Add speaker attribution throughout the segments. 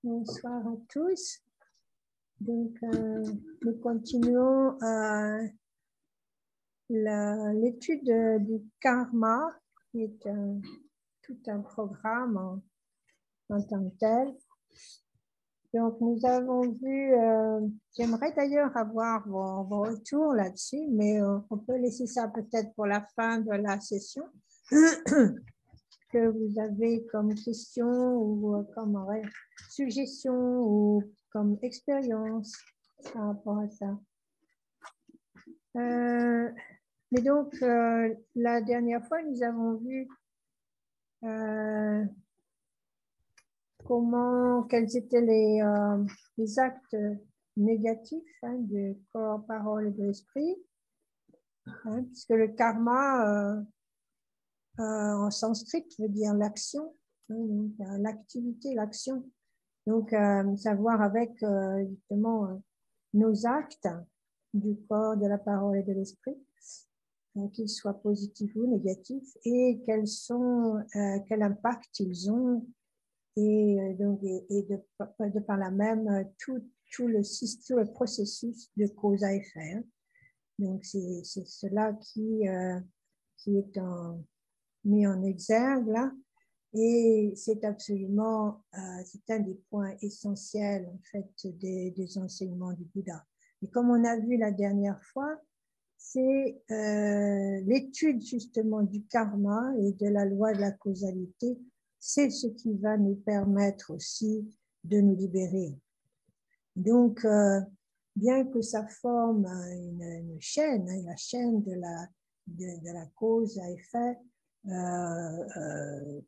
Speaker 1: Bonsoir à tous. Donc, nous continuons l'étude du karma, qui est tout un programme en tant que tel. Donc, nous avons vu, j'aimerais d'ailleurs avoir vos retours là-dessus, mais on peut laisser ça peut-être pour la fin de la session. Que vous avez comme question ou comme suggestion ou comme expérience par rapport à ça. Mais donc, la dernière fois, nous avons vu quels étaient les actes négatifs du corps, parole et de l'esprit, puisque le karma, en sanskrit, veut dire l'action, l'activité, l'action. Donc, savoir avec justement nos actes du corps, de la parole et de l'esprit, qu'ils soient positifs ou négatifs, et quel impact ils ont, et donc de par là même tout le processus de cause à effet. Donc, c'est cela qui est mis en exergue là. Et c'est absolument, c'est un des points essentiels en fait des enseignements du Bouddha. Et comme on a vu la dernière fois, c'est l'étude justement du karma et de la loi de la causalité, c'est ce qui va nous permettre aussi de nous libérer. Donc, bien que ça forme une chaîne, la chaîne de la cause à effet,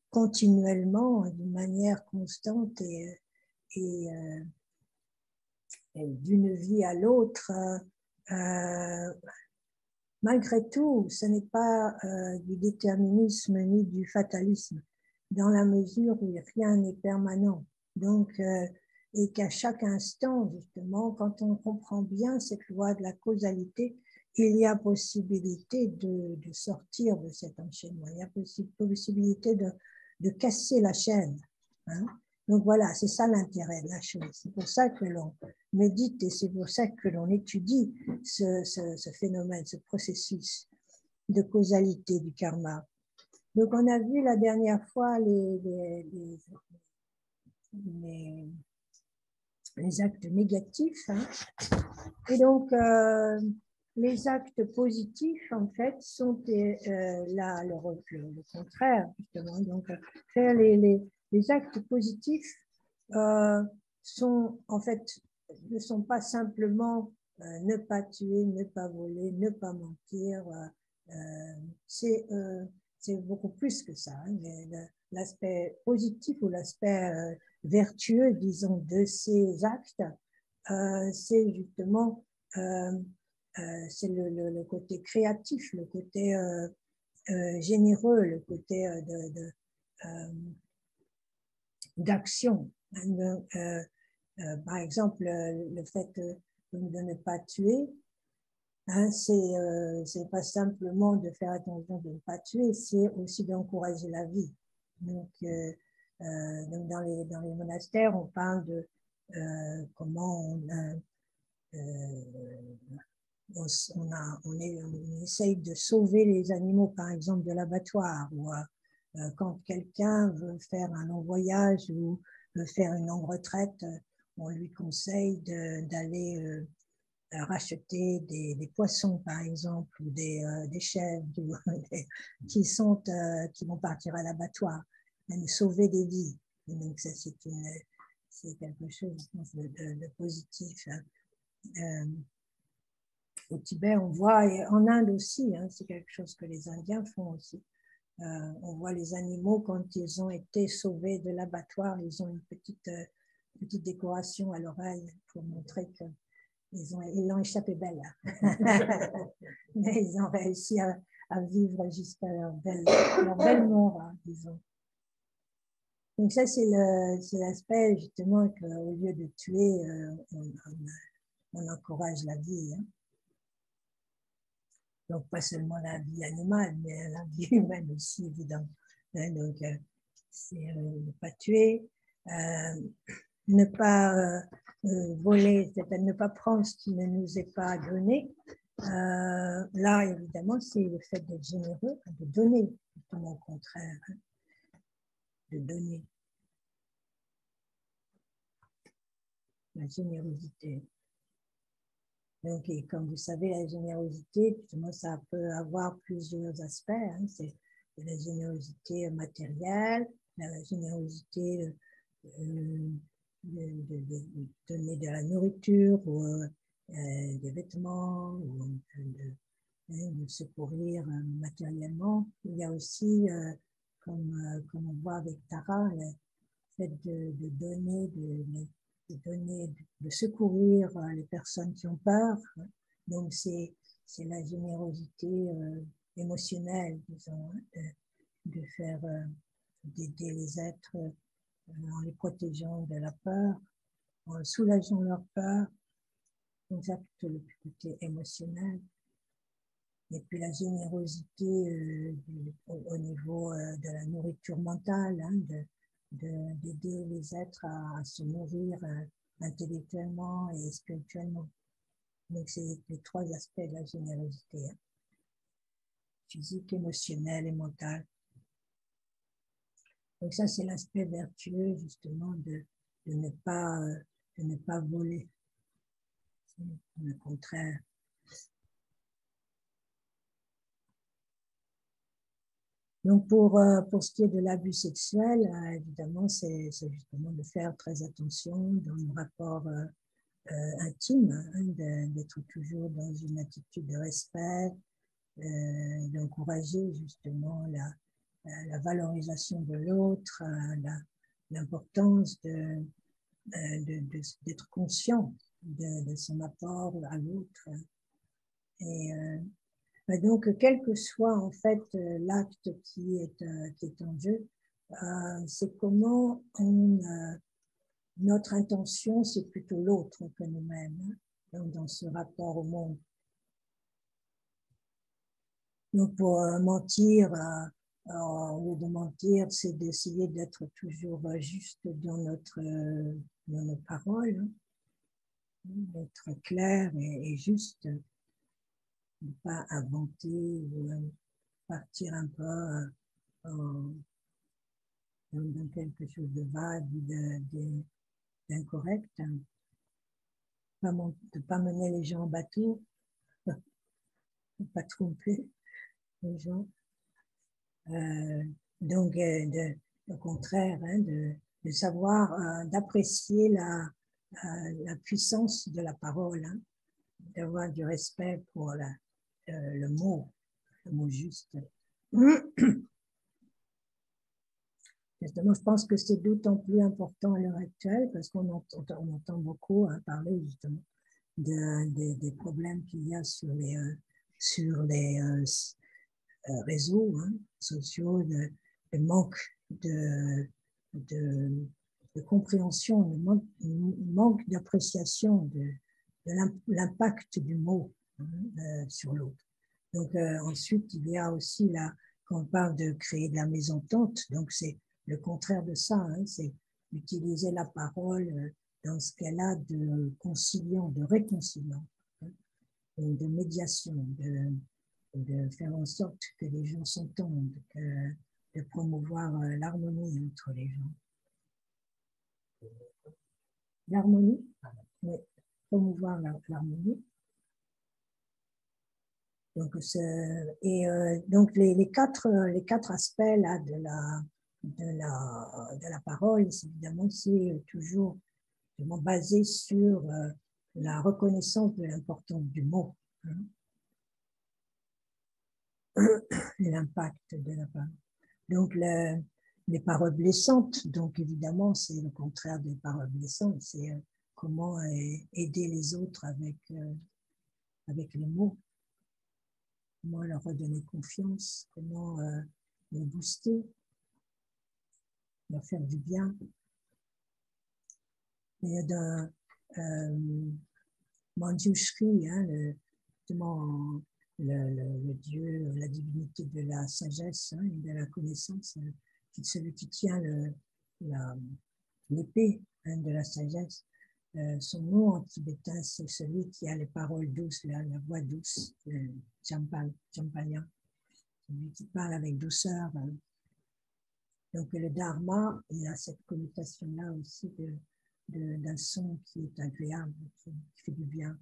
Speaker 1: continuellement, d'une manière constante et d'une vie à l'autre, malgré tout, ce n'est pas du déterminisme ni du fatalisme, dans la mesure où rien n'est permanent. Donc, et qu'à chaque instant, justement, quand on comprend bien cette loi de la causalité, il y a possibilité de sortir de cet enchaînement, il y a possibilité de casser la chaîne. Donc voilà, c'est ça l'intérêt de la chose. C'est pour ça que l'on médite et c'est pour ça que l'on étudie ce phénomène, ce processus de causalité du karma. Donc on a vu la dernière fois les actes négatifs. Et donc, les actes positifs, en fait, sont là le contraire, justement. Donc, faire les actes positifs sont, en fait, ne sont pas simplement ne pas tuer, ne pas voler, ne pas mentir. C'est beaucoup plus que ça. L'aspect positif ou l'aspect vertueux, disons, de ces actes, c'est justement c'est le côté créatif, le côté généreux, le côté d'action. Par exemple, le fait de ne pas tuer, c'est pas simplement de faire attention de ne pas tuer, c'est aussi d'encourager la vie. Donc dans les monastères, on parle de comment on essaye de sauver les animaux, par exemple, de l'abattoir, ou quand quelqu'un veut faire un long voyage ou veut faire une longue retraite, on lui conseille d'aller racheter des poissons, par exemple, ou des chèvres qui vont partir à l'abattoir, sauver des vies. Et donc ça, c'est quelque chose de positif. Au Tibet, on voit, et en Inde aussi, c'est quelque chose que les Indiens font aussi. On voit les animaux quand ils ont été sauvés de l'abattoir, ils ont une petite décoration à l'oreille pour montrer qu'ils l'ont échappé belle. Mais ils ont réussi à vivre jusqu'à leur belle mort, disons. Donc ça, c'est l'aspect justement qu'au lieu de tuer, on encourage la vie. Donc, pas seulement la vie animale, mais la vie humaine aussi, évidemment. Donc, c'est ne pas tuer. ne pas voler, c'est-à-dire ne pas prendre ce qui ne nous est pas donné. Là, évidemment, c'est le fait d'être généreux, de donner, justement au contraire, hein, de donner. La générosité. Donc, et comme vous savez, la générosité, justement, ça peut avoir plusieurs aspects. Hein. C'est la générosité matérielle, la générosité de donner de la nourriture ou des vêtements, ou de secourir matériellement. Il y a aussi, comme on voit avec Tara, le fait de donner, de secourir les personnes qui ont peur. Donc, c'est la générosité émotionnelle, disons, de faire, d'aider les êtres en les protégeant de la peur, en soulageant leur peur. Donc, ça, plutôt le côté émotionnel. Et puis la générosité au niveau de la nourriture mentale, hein, d'aider les êtres à se nourrir intellectuellement et spirituellement. Donc, c'est les trois aspects de la générosité, hein, physique, émotionnelle et mentale. Donc, ça, c'est l'aspect vertueux, justement, de ne pas voler. C'est le contraire. Donc, pour ce qui est de l'abus sexuel, évidemment, c'est justement de faire très attention dans nos rapports intimes, hein, d'être toujours dans une attitude de respect, d'encourager justement la valorisation de l'autre, l'importance d'être conscient de son apport à l'autre. Et donc, quel que soit en fait l'acte qui est en jeu, c'est comment notre intention, c'est plutôt l'autre que nous-mêmes, hein, dans ce rapport au monde. Donc, pour mentir, au lieu de mentir, c'est d'essayer d'être toujours juste dans nos paroles, hein, d'être clair et juste, ne pas inventer ou partir un peu dans quelque chose de vague ou d'incorrect. Hein. De ne pas mener les gens en bateau, de ne pas tromper les gens. Donc, au contraire, hein, de savoir, d'apprécier la puissance de la parole, hein, d'avoir du respect pour le mot juste. Justement, je pense que c'est d'autant plus important à l'heure actuelle parce qu'on entend beaucoup parler justement des problèmes qu'il y a sur les réseaux, hein, sociaux, le manque de compréhension, le manque d'appréciation de l'impact du mot, hein, sur l'autre. Donc ensuite, il y a aussi quand on parle de créer de la mésentente, donc c'est le contraire de ça, hein, c'est utiliser la parole dans ce qu'elle a de conciliant, de réconciliant, hein, de médiation, de faire en sorte que les gens s'entendent, de promouvoir l'harmonie entre les gens. L'harmonie, oui, promouvoir l'harmonie. Donc, donc les quatre aspects là, de la parole, évidemment, c'est toujours basé sur la reconnaissance de l'importance du mot, hein, et l'impact de la parole. Donc, les paroles blessantes, donc évidemment, c'est le contraire des paroles blessantes, c'est comment aider les autres avec les mots, comment leur redonner confiance, comment les booster, leur faire du bien. Il y a d'un Manjushri, hein, le dieu, la divinité de la sagesse, hein, et de la connaissance, celui qui tient
Speaker 2: l'épée de la sagesse. Son nom en tibétain, c'est celui qui a les paroles douces, la voix douce, Champalya, celui qui parle avec douceur. Donc le dharma, il a cette connotation-là aussi d'un son qui est agréable, qui fait du bien.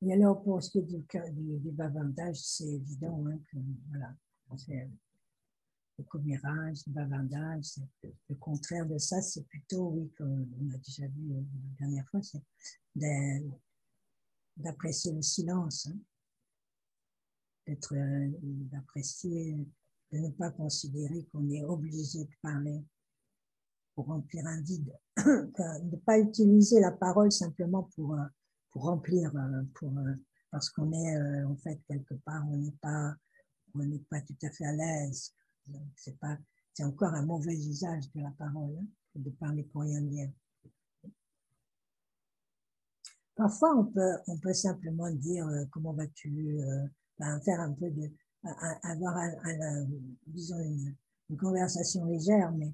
Speaker 2: Et alors pour ce qui est du bavardage, c'est évident, hein, que voilà, c'est le commérage, le bavardage, le contraire de ça, c'est plutôt, oui, comme on a déjà vu la dernière fois, c'est d'apprécier le silence, hein, d'apprécier, de ne pas considérer qu'on est obligé de parler pour remplir un vide, de ne pas utiliser la parole simplement pour remplir, parce qu'on est en fait quelque part, on n'est pas tout à fait à l'aise. C'est encore un mauvais usage de la parole, hein, de parler pour rien dire. Parfois, on peut simplement dire comment vas-tu, faire un peu avoir disons une conversation légère, mais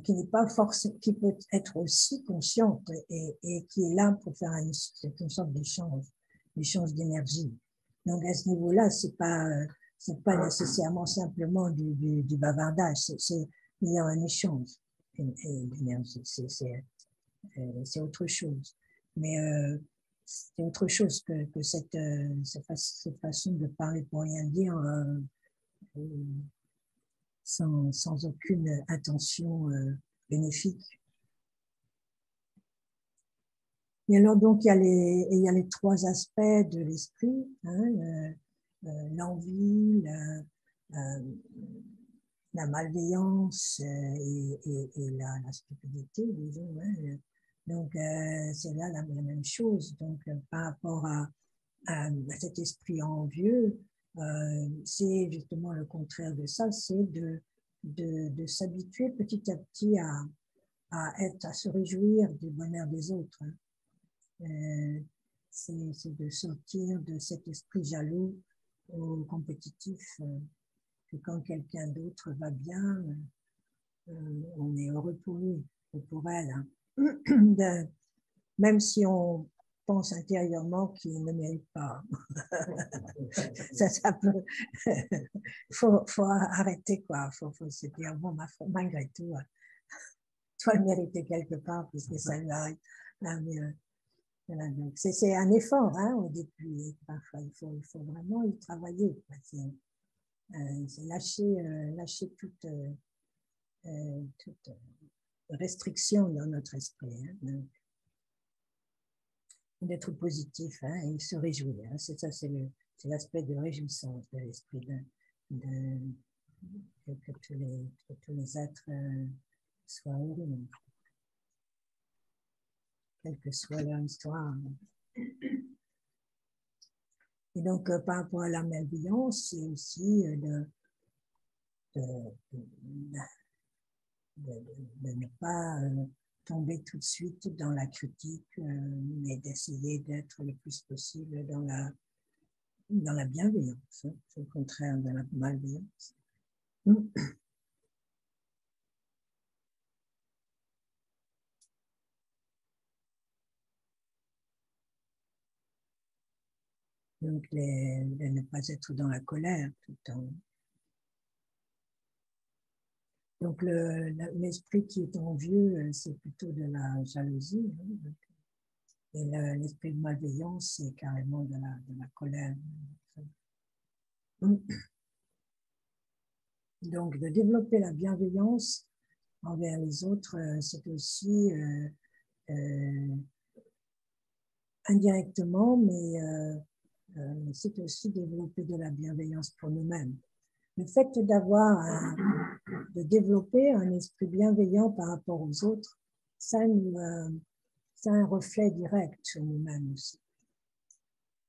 Speaker 2: qui n'est pas forcément, qui peut être aussi consciente et qui est là pour faire une sorte d'échange d'énergie. Donc à ce niveau-là, c'est pas nécessairement simplement du bavardage, il y a un échange d'énergie, c'est autre chose. Mais c'est autre chose que cette façon de parler pour rien dire sans aucune intention bénéfique. Et alors donc il y a les trois aspects de l'esprit, hein, l'envie, la malveillance et la stupidité, disons. Hein. Donc c'est là la même chose. Donc par rapport à cet esprit envieux, c'est justement le contraire de ça, c'est de s'habituer petit à petit à se réjouir du bonheur des autres. C'est de sortir de cet esprit jaloux ou compétitif, que quand quelqu'un d'autre va bien, on est heureux pour lui ou pour elle. Hein. Même si on pense intérieurement qu'il ne mérite pas. ça peut. faut arrêter, quoi. Faut se dire, bon, malgré tout, toi le mériter quelque part, puisque ça lui arrive. Voilà, donc c'est un effort, hein, au début. Parfois, il faut vraiment y travailler. C'est lâcher toute restriction dans notre esprit. Hein, d'être positif, hein, et se réjouir. Hein, c'est l'aspect de réjouissance de l'esprit, que tous les êtres soient heureux, quelle que soit leur histoire. Et donc, par rapport à la malveillance, c'est aussi de ne pas tomber tout de suite dans la critique, mais d'essayer d'être le plus possible dans la bienveillance. Hein. C'est le contraire de la malveillance. Donc, de ne pas être dans la colère tout le temps. Donc, l'esprit qui est envieux, c'est plutôt de la jalousie. Hein. Et l'esprit de malveillance, c'est carrément de la colère. Donc, de développer la bienveillance envers les autres, c'est aussi indirectement, mais c'est aussi développer de la bienveillance pour nous-mêmes. Le fait de développer un esprit bienveillant par rapport aux autres, ça a un reflet direct sur nous-mêmes aussi.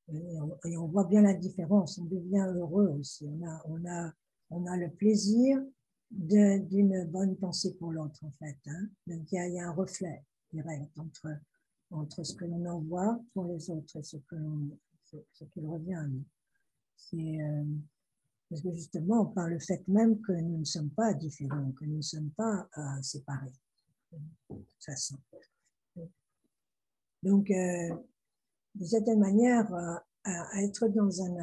Speaker 2: Et on voit bien la différence, on devient heureux aussi. On a le plaisir d'une bonne pensée pour l'autre, en fait. Hein. Donc, il y a un reflet direct entre ce que l'on envoie pour les autres et ce qu'il revient à nous. Parce que justement, par le fait même que nous ne sommes pas différents, que nous ne sommes pas séparés, de toute façon. Donc, de certaine manière, à être dans une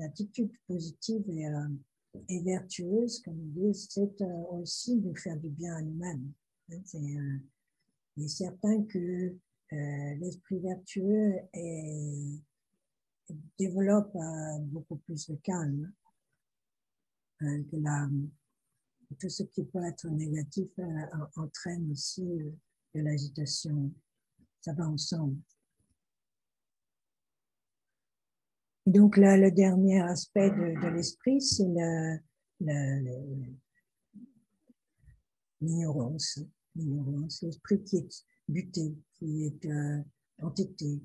Speaker 2: attitude positive et vertueuse, comme on dit, c'est aussi de faire du bien à nous-mêmes. Il est certain que l'esprit vertueux développe beaucoup plus de calme, que tout ce qui peut être négatif entraîne aussi de l'agitation. Ça va ensemble. Et donc là, le dernier aspect de l'esprit, c'est l'ignorance. L'esprit qui est buté, qui est entêté,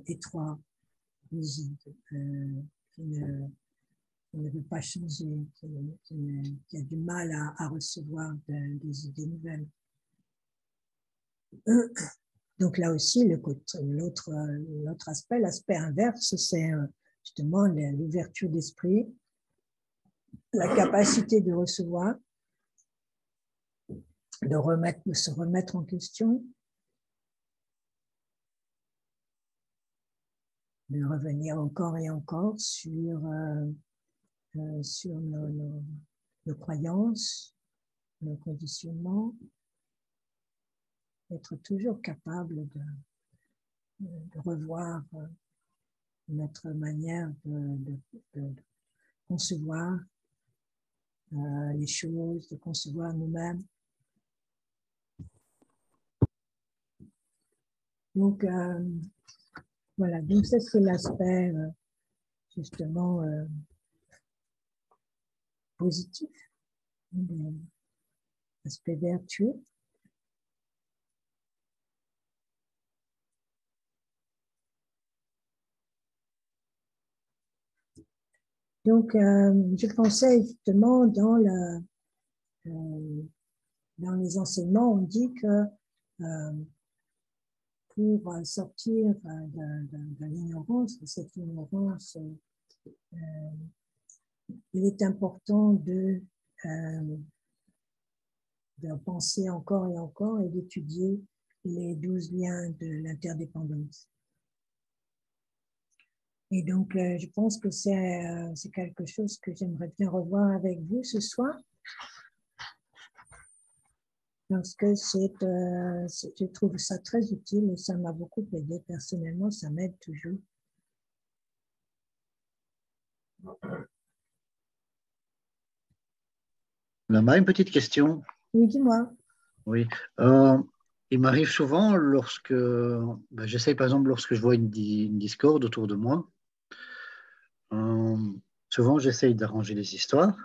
Speaker 2: étroit, rigide, qui ne veut pas changer, qui a du mal à recevoir des idées nouvelles. Donc là aussi, l'autre aspect, l'aspect inverse, c'est justement l'ouverture d'esprit, la capacité de recevoir, de se remettre en question, de revenir encore et encore sur nos croyances, nos conditionnements, être toujours capable de revoir notre manière de concevoir les choses, de concevoir nous-mêmes. Donc, voilà, donc ça c'est l'aspect justement positif, l'aspect vertueux. Donc, je pensais justement dans les enseignements, on dit que pour sortir de l'ignorance, de cette ignorance, il est important de penser encore et encore et d'étudier les 12 liens de l'interdépendance. Et donc, je pense que c'est quelque chose que j'aimerais bien revoir avec vous ce soir. Parce que je trouve ça très utile et ça m'a beaucoup aidé. Personnellement, ça m'aide toujours.
Speaker 3: Lama, une petite question.
Speaker 2: Oui, dis-moi.
Speaker 3: Oui. Il m'arrive souvent j'essaie par exemple lorsque je vois une discorde autour de moi, souvent j'essaye d'arranger les histoires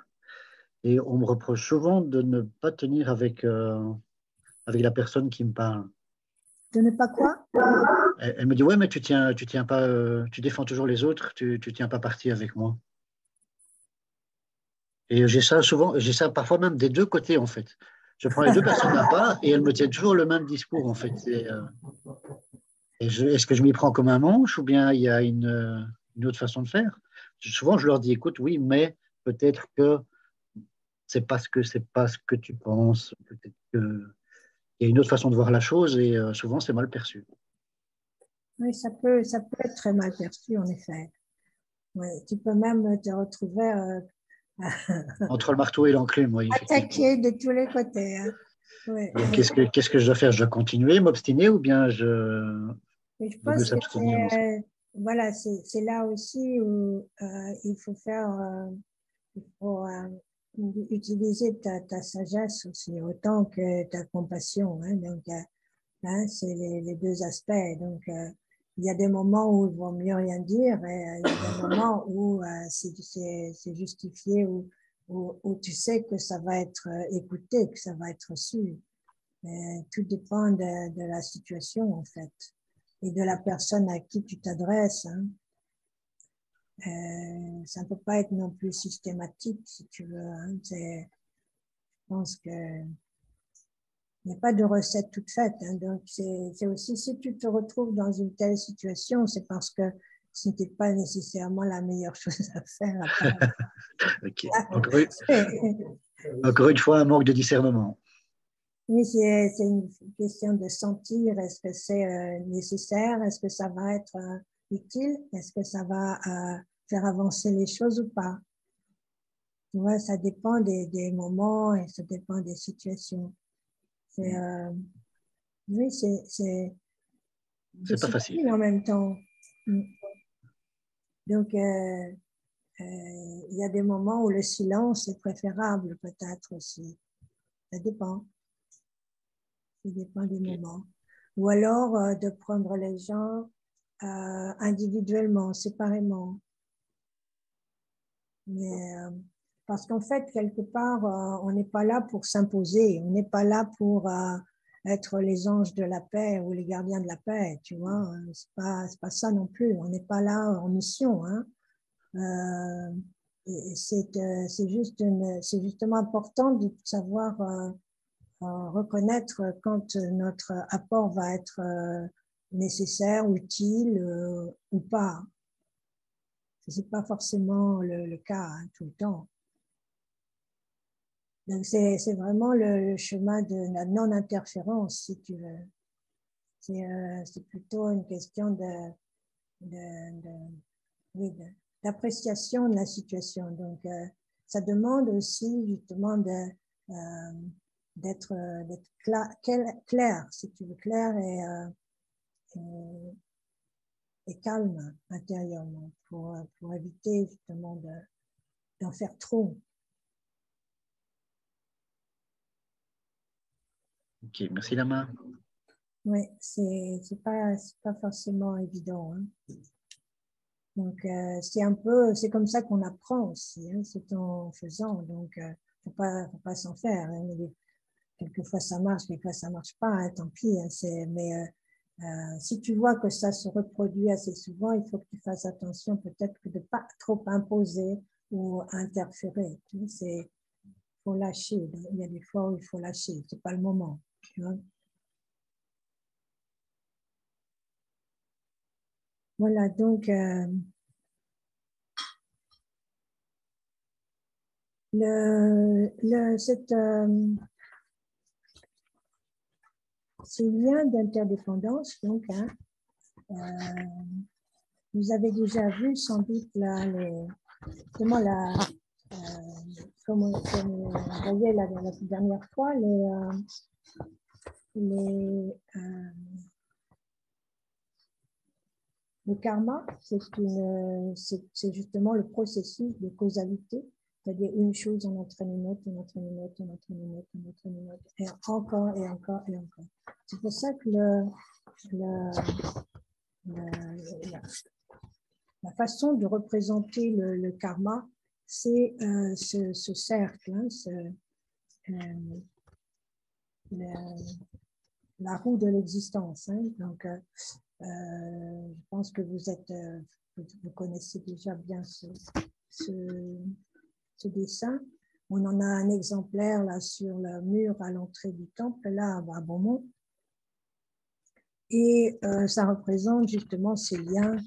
Speaker 3: et on me reproche souvent de ne pas tenir avec la personne qui me parle.
Speaker 2: De ne pas quoi?
Speaker 3: Elle me dit ouais mais tu tiens pas, tu défends toujours les autres, tu tiens pas parti avec moi. Et j'ai ça parfois même des deux côtés en fait. Je prends les deux personnes à part et elles me tiennent toujours le même discours en fait. Est-ce que je m'y prends comme un manche ou bien il y a une autre façon de faire? Souvent, je leur dis, écoute, oui, mais peut-être que c'est pas ce que tu penses. Peut-être qu'il y a une autre façon de voir la chose et souvent, c'est mal perçu.
Speaker 2: Oui, ça peut être très mal perçu, en effet. Oui, tu peux même te retrouver
Speaker 3: Entre le marteau et l'enclume, oui, effectivement.
Speaker 2: attaqué de tous les côtés. Hein. Oui.
Speaker 3: Qu'est-ce que je dois faire? Je dois continuer, m'obstiner ou bien
Speaker 2: Mais je
Speaker 3: vaut mieux
Speaker 2: pense que
Speaker 3: s'abstenir dans ce cas?
Speaker 2: voilà, c'est là aussi où il faut utiliser ta sagesse aussi, autant que ta compassion. Hein. Donc, hein, c'est les deux aspects. Donc, il y a des moments où il vaut mieux rien dire et il y a des moments où c'est justifié, où tu sais que ça va être écouté, que ça va être su. Tout dépend de la situation, en fait, et de la personne à qui tu t'adresses. Hein. Ça ne peut pas être non plus systématique, si tu veux. Hein. Je pense que il n'y a pas de recette toute faite. Hein. Donc, c'est aussi, si tu te retrouves dans une telle situation, c'est parce que ce n'était pas nécessairement la meilleure chose à faire.
Speaker 3: Ok. Encore une fois, un manque de discernement.
Speaker 2: Oui, c'est une question de sentir, est-ce que c'est nécessaire, est-ce que ça va être utile, est-ce que ça va faire avancer les choses ou pas. Tu vois, ça dépend des moments et ça dépend des situations. Oui, c'est
Speaker 3: pas facile
Speaker 2: en même temps. Donc, il y a des moments où le silence est préférable, peut-être aussi. Ça dépend. Ça dépend des moments. Ou alors de prendre les gens individuellement, séparément. Mais, parce qu'en fait, quelque part, on n'est pas là pour s'imposer, on n'est pas là pour être les anges de la paix ou les gardiens de la paix, tu vois. C'est pas ça non plus, on n'est pas là en mission. Hein. C'est justement important de savoir reconnaître quand notre apport va être nécessaire, utile ou pas. Ce n'est pas forcément le cas hein, tout le temps. Donc, c'est vraiment le chemin de la non-interférence, si tu veux. C'est plutôt une question d'appréciation de la situation. Donc, ça demande aussi justement d'être clair, si tu veux, clair et calme intérieurement pour éviter justement d'en faire trop.
Speaker 3: Ok, merci Lama.
Speaker 2: Oui, c'est pas forcément évident. Hein. Donc, c'est comme ça qu'on apprend aussi, hein, c'est en faisant. Donc, faut pas s'en faire. Hein. Quelquefois ça marche, quelquefois ça marche pas, hein, tant pis. Hein, mais si tu vois que ça se reproduit assez souvent, il faut que tu fasses attention peut-être que de pas trop imposer ou interférer. Il faut lâcher. Il y a des fois où il faut lâcher, c'est pas le moment. Tu vois. Voilà, donc ces liens d'interdépendance, donc, hein, vous avez déjà vu sans doute là, comme on voyait la dernière fois, le karma, c'est justement le processus de causalité, c'est-à-dire une chose en entraîne une autre, on entraîne une autre, on entraîne une autre, on entraîne une autre, et encore, et encore, et encore. C'est pour ça que la façon de représenter le karma, c'est ce cercle, hein, la roue de l'existence. Hein. Donc, je pense que vous connaissez déjà bien ce dessin. On en a un exemplaire là sur le mur à l'entrée du temple, là à Beaumont. Et ça représente justement ces liens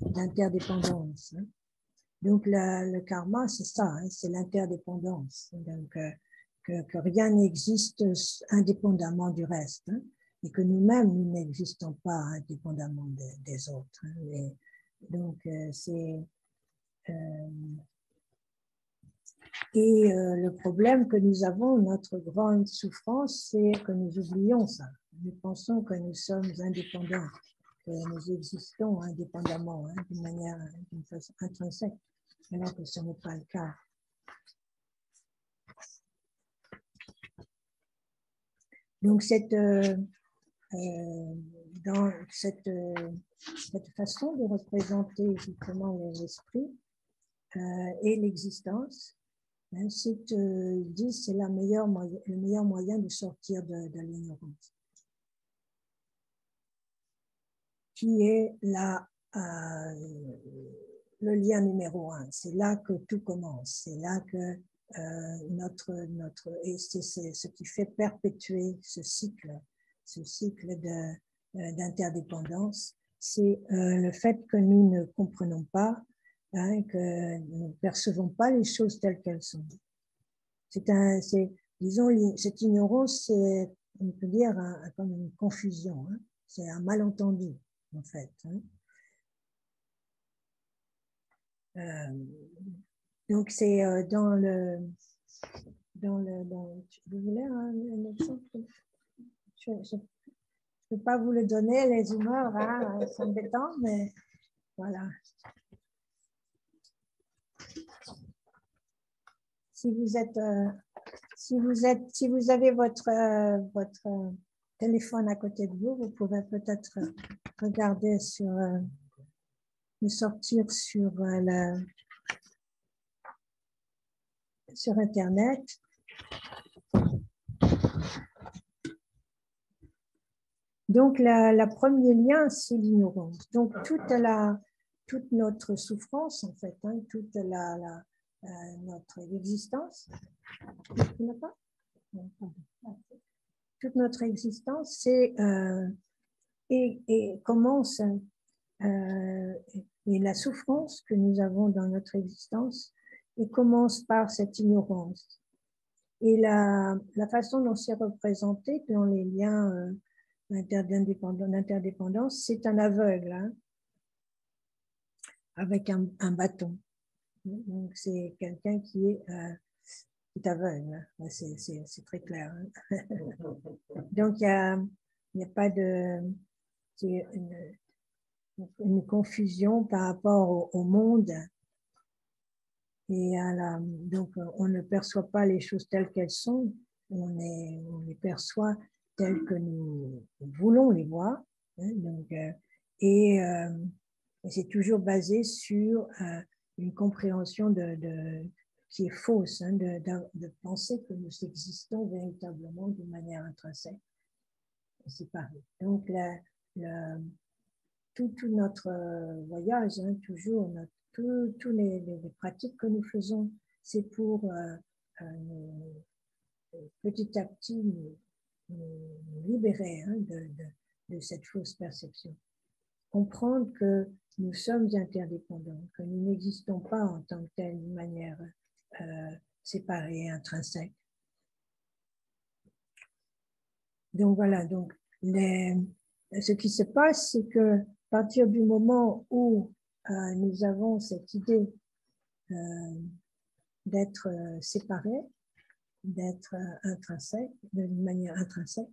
Speaker 2: d'interdépendance. Hein. Donc, le karma, c'est ça, hein, c'est l'interdépendance. Donc, que rien n'existe indépendamment du reste. Hein, et que nous-mêmes, nous n'existons pas indépendamment des autres. Hein, donc, le problème que nous avons, notre grande souffrance, c'est que nous oublions ça. Nous pensons que nous sommes indépendants, que nous existons indépendamment, hein, d'une façon intrinsèque, alors que ce n'est pas le cas. Donc, dans cette façon de représenter justement l'esprit et l'existence, hein, c'est le meilleur moyen de sortir de l'ignorance, qui est le lien numéro 1. C'est là que tout commence. C'est là que et c'est ce qui fait perpétuer ce cycle d'interdépendance. c'est le fait que nous ne comprenons pas, hein, que nous ne percevons pas les choses telles qu'elles sont. Disons, cette ignorance, c'est, on peut dire, comme une confusion, hein. C'est un malentendu, en fait. Hein. Donc, c'est vous voulez un exemple? Je ne peux pas vous le donner, les humeurs, hein, c'est embêtant, mais voilà. Si vous avez votre téléphone à côté de vous, vous pouvez peut-être regarder le sortir sur Internet. Donc, le premier lien, c'est l'ignorance. Donc, toute notre souffrance, en fait, hein, toute notre existence, toute notre existence, c'est et commence et la souffrance que nous avons dans notre existence et commence par cette ignorance. Et la façon dont c'est représenté dans les liens d'interdépendance, c'est un aveugle, hein, avec un bâton. Donc, c'est quelqu'un qui est aveugle. C'est très clair. Hein. Donc, il n'y a pas de... C'est une confusion par rapport au monde. Et donc, on ne perçoit pas les choses telles qu'elles sont. On les perçoit telles que nous voulons les voir. Hein, donc, et c'est toujours basé sur une compréhension qui est fausse, hein, de penser que nous existons véritablement d'une manière intrinsèque et séparée. Donc, tout notre voyage, hein, toujours, tous les pratiques que nous faisons, c'est pour petit à petit nous libérer, hein, de cette fausse perception. Comprendre que nous sommes interdépendants, que nous n'existons pas en tant que telle d'une manière séparée, intrinsèque. Donc voilà, donc ce qui se passe, c'est que à partir du moment où nous avons cette idée d'être séparés, d'être intrinsèque, d'une manière intrinsèque,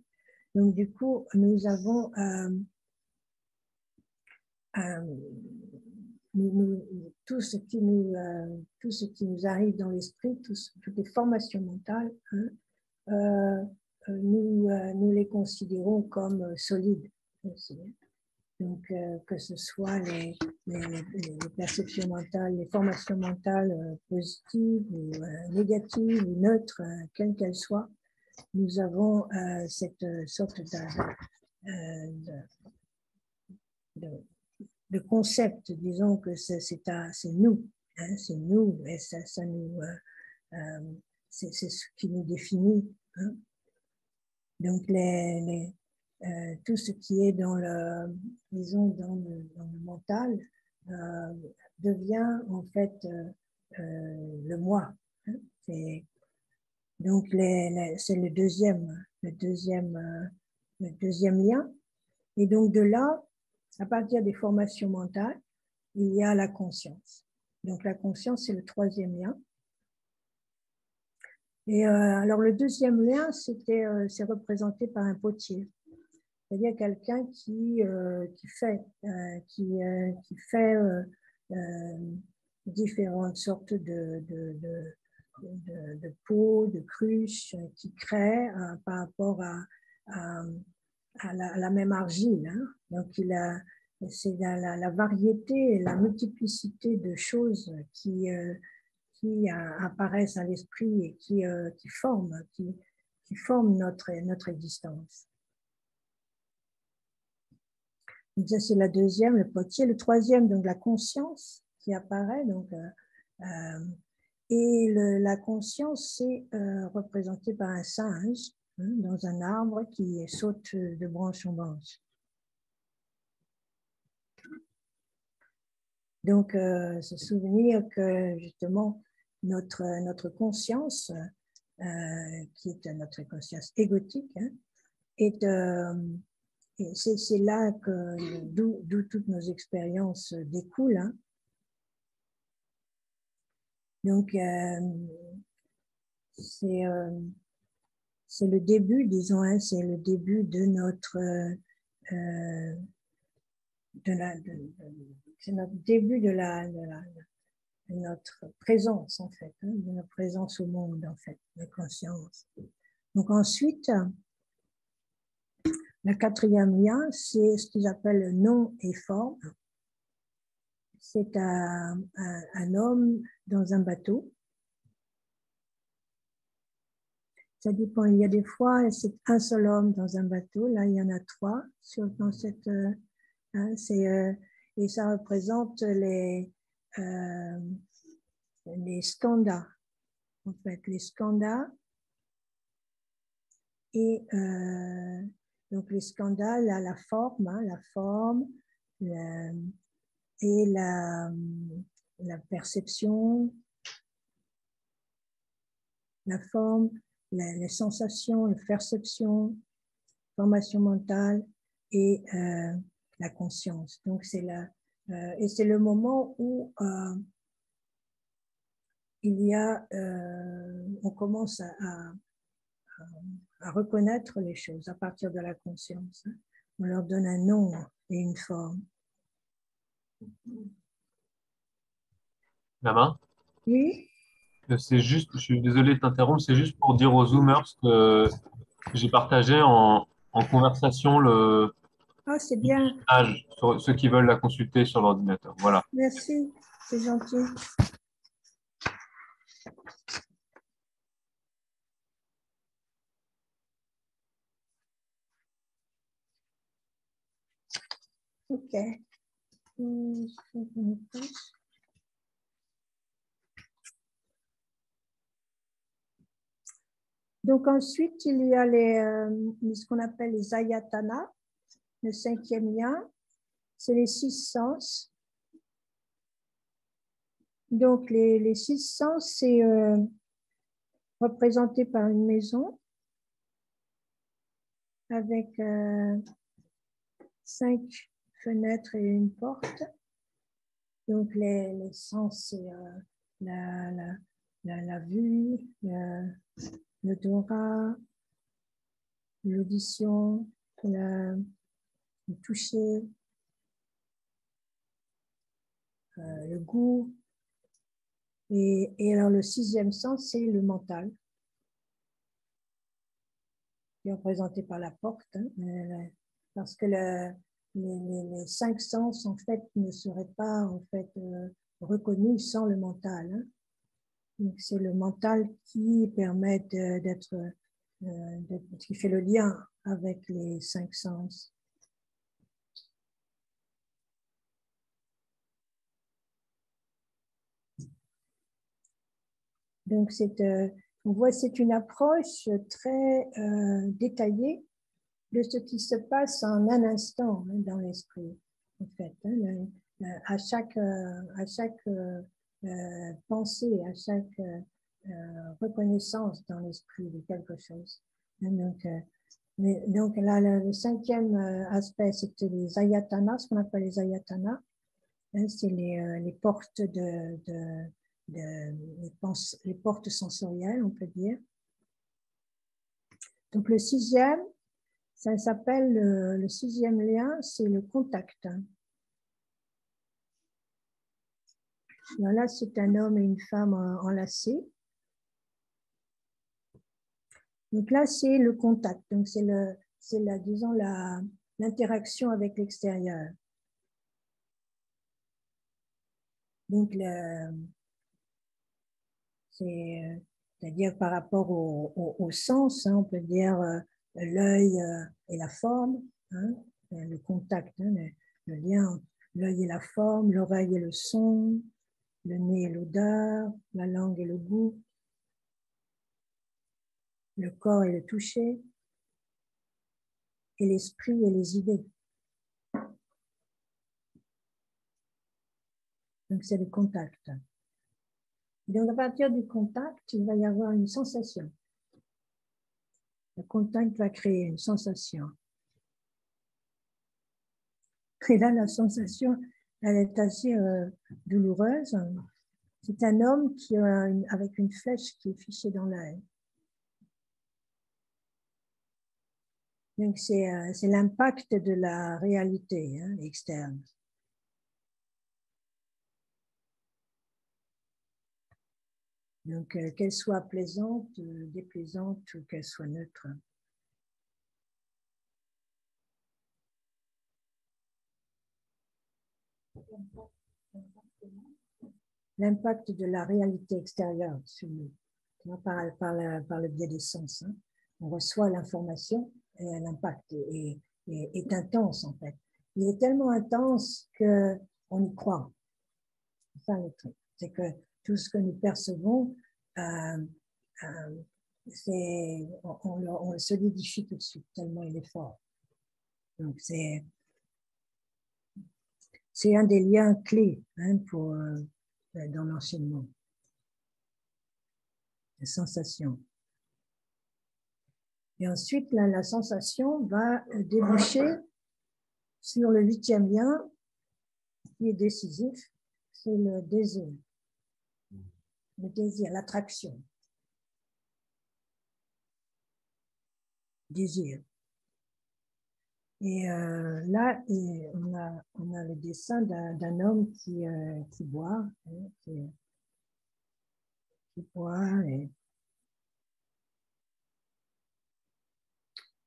Speaker 2: donc du coup, nous avons tout ce qui nous arrive dans l'esprit, toutes les formations mentales, hein, nous les considérons comme solides aussi. Donc, que ce soit les perceptions mentales, les formations mentales positives ou négatives ou neutres, quelles qu'elles soient, nous avons cette sorte de concept, disons que c'est nous, hein, c'est nous, et ça nous, c'est ce qui nous définit. Hein. Donc, tout ce qui est dans disons, dans le mental devient en fait le moi. Hein. Donc, c'est le deuxième lien. Et donc, de là, à partir des formations mentales, il y a la conscience. Donc, la conscience, c'est le troisième lien. Et alors, le deuxième lien, c'est représenté par un potier. C'est-à-dire quelqu'un qui fait différentes sortes de pots, de cruches, qui crée par rapport à la même argile. Hein. Donc, c'est la variété et la multiplicité de choses qui apparaissent à l'esprit et qui forment notre existence. Donc ça, c'est la deuxième, le potier. Le troisième, donc la conscience qui apparaît. Donc, et la conscience, c'est représenté par un singe, hein, dans un arbre qui saute de branche en branche. Donc, se souvenir que justement notre conscience, qui est notre conscience égotique, hein, et c'est là d'où toutes nos expériences découlent. Hein. Donc, c'est le début, disons, hein, c'est le début de notre c'est notre début de notre présence, en fait, hein, de notre présence au monde, en fait, de conscience. Donc ensuite, le quatrième lien, c'est ce qu'ils appellent nom et forme. C'est un homme dans un bateau. Ça dépend, il y a des fois, c'est un seul homme dans un bateau. Là, il y en a trois dans cette... hein, et ça représente les skandhas, en fait, les skandhas. Et donc les skandhas, la forme, hein, la forme et la perception, la forme, les sensations, les perceptions, formation mentale et la conscience. Donc c'est et c'est le moment où il y a, on commence à reconnaître les choses à partir de la conscience. Hein. On leur donne un nom et une forme.
Speaker 4: La main.
Speaker 2: Oui.
Speaker 4: C'est juste, je suis désolé de t'interrompre, c'est juste pour dire aux Zoomers que j'ai partagé en conversation
Speaker 2: C'est bien.
Speaker 4: l'image sur ceux qui veulent la consulter sur l'ordinateur. Voilà.
Speaker 2: Merci, c'est gentil. Ok. Donc ensuite, il y a ce qu'on appelle les ayatanas, le cinquième lien, c'est les six sens. Donc les six sens, c'est représenté par une maison avec 5 fenêtres et une porte. Donc les sens, c'est la vue, l'odorat, l'audition, le toucher, le goût. Et alors le sixième sens, c'est le mental, qui est représenté par la porte, hein, parce que les 5 sens, en fait, ne seraient pas en fait, reconnus sans le mental. Hein. Donc c'est le mental qui permet d'être, qui fait le lien avec les 5 sens. Donc on voit, c'est une approche très détaillée de ce qui se passe en un instant, hein, dans l'esprit, en fait. Hein, à chaque pensée, à chaque reconnaissance dans l'esprit de quelque chose. Hein, donc là, le cinquième aspect, c'était les ayatanas, ce qu'on appelle les ayatanas. Hein, c'est les portes les portes sensorielles, on peut dire. Donc le sixième, ça s'appelle le sixième lien, c'est le contact. Alors là, c'est un homme et une femme enlacés. Donc là, c'est le contact. Donc c'est disons l'interaction avec l'extérieur. Donc c'est-à-dire par rapport au sens, hein, on peut dire l'œil et la forme, hein, le contact, hein, le lien entre l'œil et la forme, l'oreille et le son, le nez et l'odeur, la langue et le goût, le corps et le toucher, et l'esprit et les idées. Donc, c'est le contact. Donc, à partir du contact, il va y avoir une sensation. Le contact va créer une sensation. Et là, la sensation, elle est assez douloureuse. C'est un homme qui avec une flèche qui est fichée dans l'œil. Donc, c'est l'impact de la réalité externe. Donc, qu'elle soit plaisante, déplaisante ou qu'elle soit neutre. L'impact de la réalité extérieure sur nous, par le biais des sens. On reçoit l'information et l'impact est intense en fait. Il est tellement intense qu'on y croit. C'est ça le truc. C'est que tout ce que nous percevons, on le solidifie tout de suite, tellement il est fort. Donc c'est un des liens clés dans l'enseignement. Les sensations. Et ensuite, la sensation va déboucher sur le 8e lien qui est décisif, c'est le désir. Le désir, l'attraction. Désir. Et là, on a le dessin d'un homme qui boit, qui boit et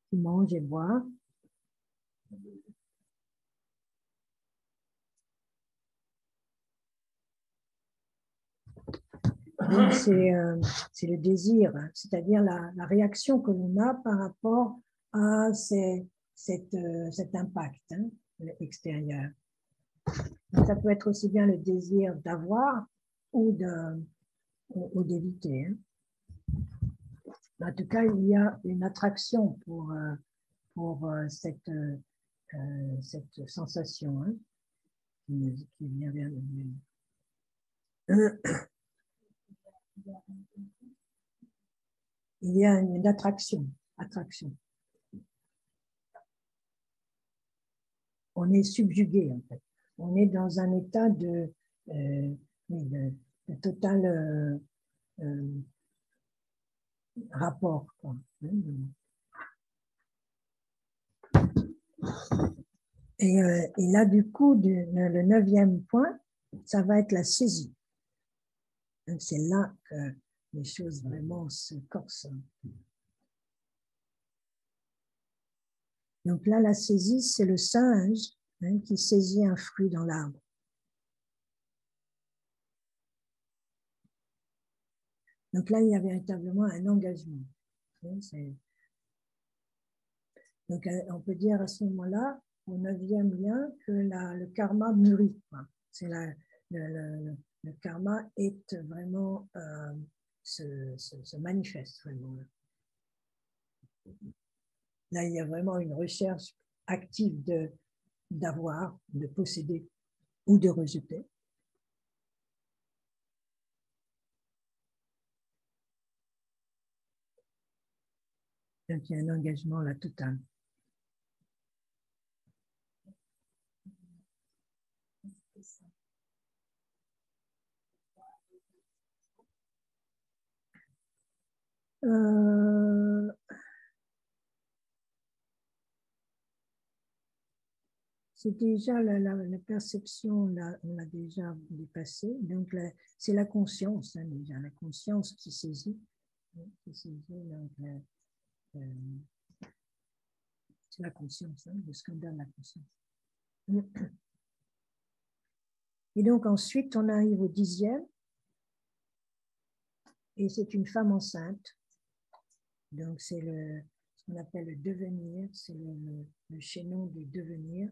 Speaker 2: qui mange et boit. Donc c'est le désir, c'est-à-dire la réaction que l'on a par rapport à cet impact extérieur. Donc, ça peut être aussi bien le désir d'avoir ou d'éviter. En tout cas, il y a une attraction pour cette sensation qui vient vers nous. Il y a une attraction. On est subjugué, en fait. On est dans un état de total rapport. Quoi. Et là, du coup, le 9e point, ça va être la saisie. C'est là que les choses vraiment se corsent. Donc là, la saisie, c'est le singe qui saisit un fruit dans l'arbre. Donc là, il y a véritablement un engagement. Donc on peut dire à ce moment-là, au 9e lien, que le karma mûrit. C'est le karma est vraiment, se manifeste vraiment. Là, il y a vraiment une recherche active d'avoir, de posséder ou de rejeter. Donc, il y a un engagement là total. C'est déjà la perception, là, on l'a déjà dépassé. Donc, c'est la conscience, déjà, la conscience qui saisit. C'est la conscience, le scandale de la conscience. Et donc, ensuite, on arrive au 10e. Et c'est une femme enceinte. Donc, c'est ce qu'on appelle le devenir, c'est le chaînon du devenir.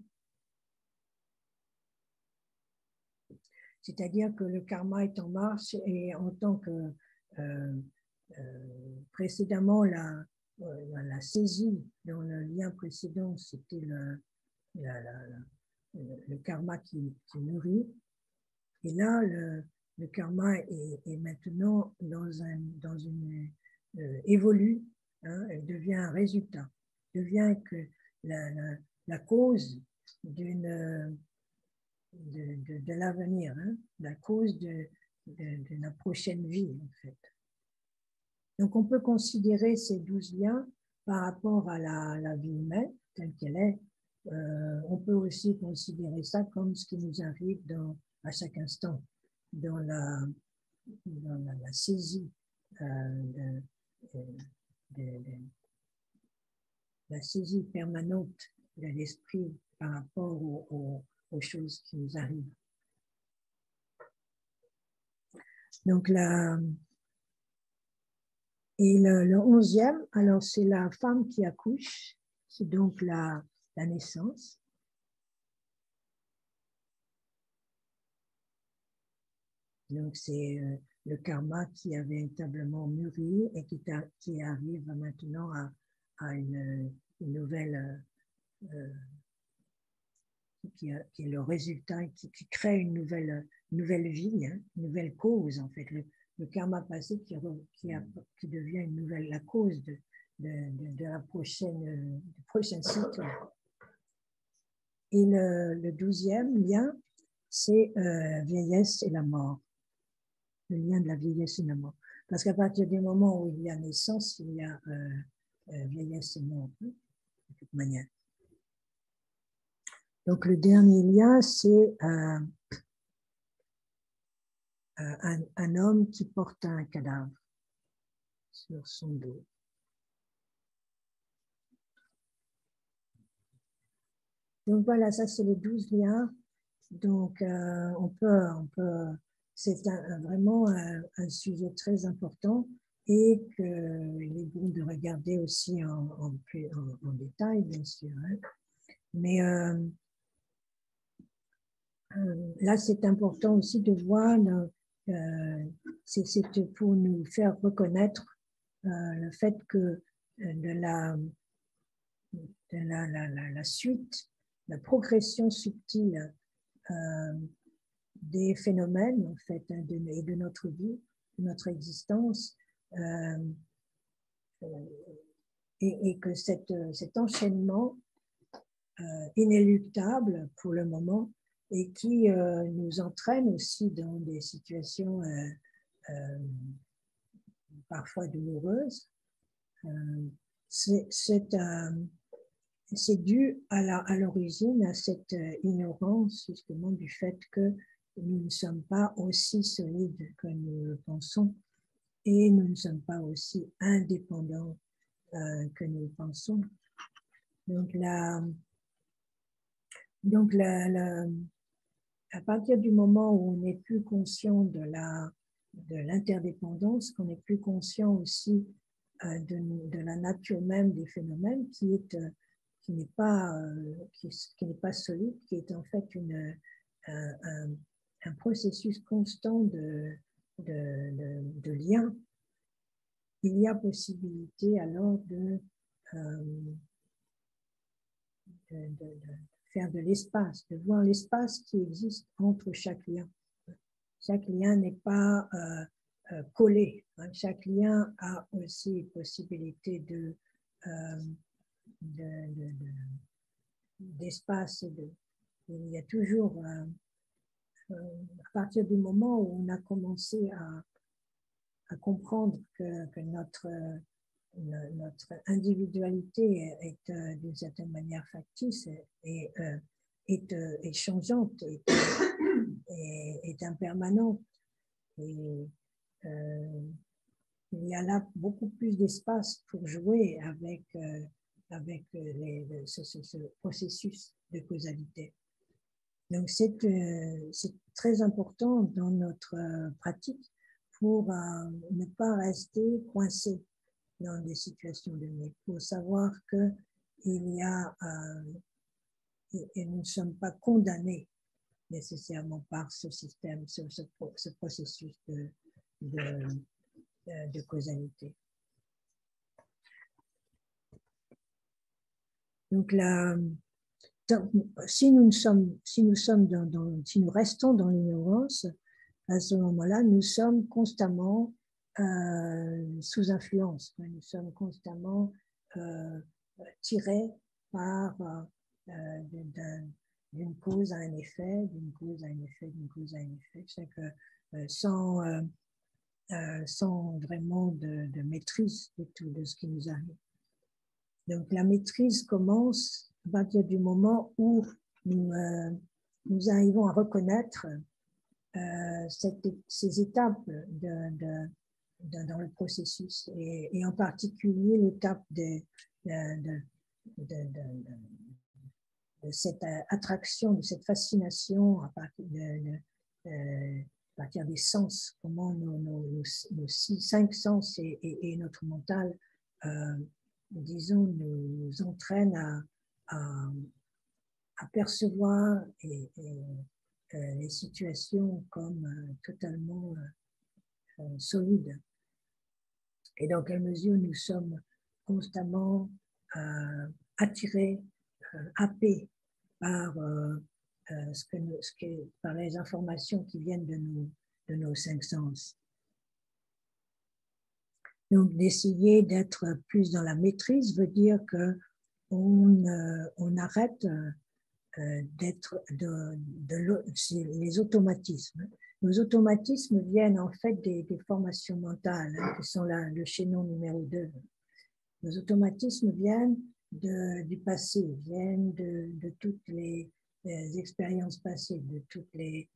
Speaker 2: C'est-à-dire que le karma est en marche et en tant que précédemment la saisie dans le lien précédent, c'était le karma qui nourrit. Et là, le karma est maintenant évolue, hein, elle devient un résultat, devient que la cause de l'avenir, hein, la cause de la prochaine vie, en fait. Donc, on peut considérer ces 12 liens par rapport à la vie humaine telle qu'elle est. On peut aussi considérer ça comme ce qui nous arrive à chaque instant, dans la saisie, la saisie permanente de l'esprit par rapport aux choses qui nous arrivent. Donc, et le 11e, alors c'est la femme qui accouche, c'est donc la naissance. Donc, c'est le karma qui a véritablement mûri et qui arrive maintenant à une nouvelle, qui est le résultat, qui crée une nouvelle vie, hein, une nouvelle cause, en fait. Le karma passé qui devient une nouvelle, la cause de la prochain cycle. Et le 12e lien, c'est vieillesse et la mort. Le lien de la vieillesse et la mort. Parce qu'à partir du moment où il y a naissance, il y a vieillesse et mort, hein, de toute manière. Donc le dernier lien, c'est un homme qui porte un cadavre sur son dos. Donc voilà, ça c'est les 12 liens. Donc c'est vraiment un sujet très important et qu'il est bon de regarder aussi en détail, bien sûr. Hein. Mais là, c'est important aussi de voir, c'est pour nous faire reconnaître le fait que la suite, la progression subtile des phénomènes, en fait, hein, de notre vie, de notre existence, et que cet enchaînement inéluctable pour le moment et qui nous entraîne aussi dans des situations parfois douloureuses, c'est dû à l'origine à cette ignorance justement du fait que nous ne sommes pas aussi solides que nous le pensons et nous ne sommes pas aussi indépendants que nous le pensons. Donc, à partir du moment où on n'est plus conscient de l'interdépendance, qu'on n'est plus conscient aussi de la nature même des phénomènes qui n'est pas solide, qui est en fait un processus constant de lien, il y a possibilité alors de faire de l'espace, de voir l'espace qui existe entre chaque lien. Chaque lien n'est pas collé. Hein. Chaque lien a aussi possibilité d'espace. Il y a toujours, à partir du moment où on a commencé à comprendre que notre individualité est d'une certaine manière factice et est changeante, est impermanente. Et il y a là beaucoup plus d'espace pour jouer avec ce processus de causalité. Donc c'est très important dans notre pratique pour ne pas rester coincé dans des situations données. Il faut savoir que et nous ne sommes pas condamnés nécessairement par ce système, ce processus de causalité. Donc si nous restons dans l'ignorance, à ce moment-là, nous sommes constamment sous influence. Nous sommes constamment tirés par d'une cause à un effet, d'une cause à un effet, d'une cause à un effet. C'est que sans vraiment de maîtrise de tout, de ce qui nous arrive. Donc la maîtrise commence à partir du moment où nous arrivons à reconnaître ces étapes dans le processus, et en particulier l'étape de cette attraction, de cette fascination à partir des sens, comment nos 5 sens et notre mental, disons, nous entraînent à percevoir les situations comme totalement solides. Et dans quelle mesure nous sommes constamment attirés, happés par par les informations qui viennent de nos 5 sens. Donc, d'essayer d'être plus dans la maîtrise veut dire qu'on arrête d'être les automatismes. Nos automatismes viennent en fait des formations mentales, qui sont le chaînon numéro 2. Nos automatismes viennent du passé, viennent de toutes les expériences passées, de tous les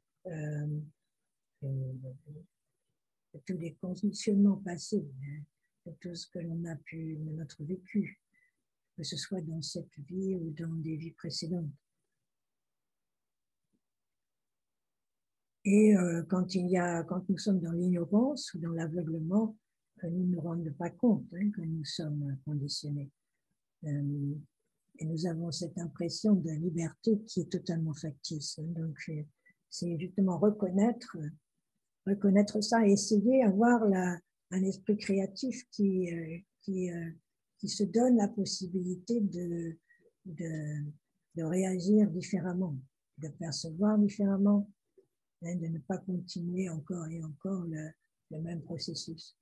Speaker 2: conditionnements passés, de tout ce que l'on a pu, de notre vécu, que ce soit dans cette vie ou dans des vies précédentes. Et quand nous sommes dans l'ignorance ou dans l'aveuglement, nous ne nous rendons pas compte que nous sommes conditionnés. Et nous avons cette impression de liberté qui est totalement factice. Donc, c'est justement reconnaître ça et essayer d'avoir un esprit créatif qui se donne la possibilité de réagir différemment, de percevoir différemment, de ne pas continuer encore et encore le même processus.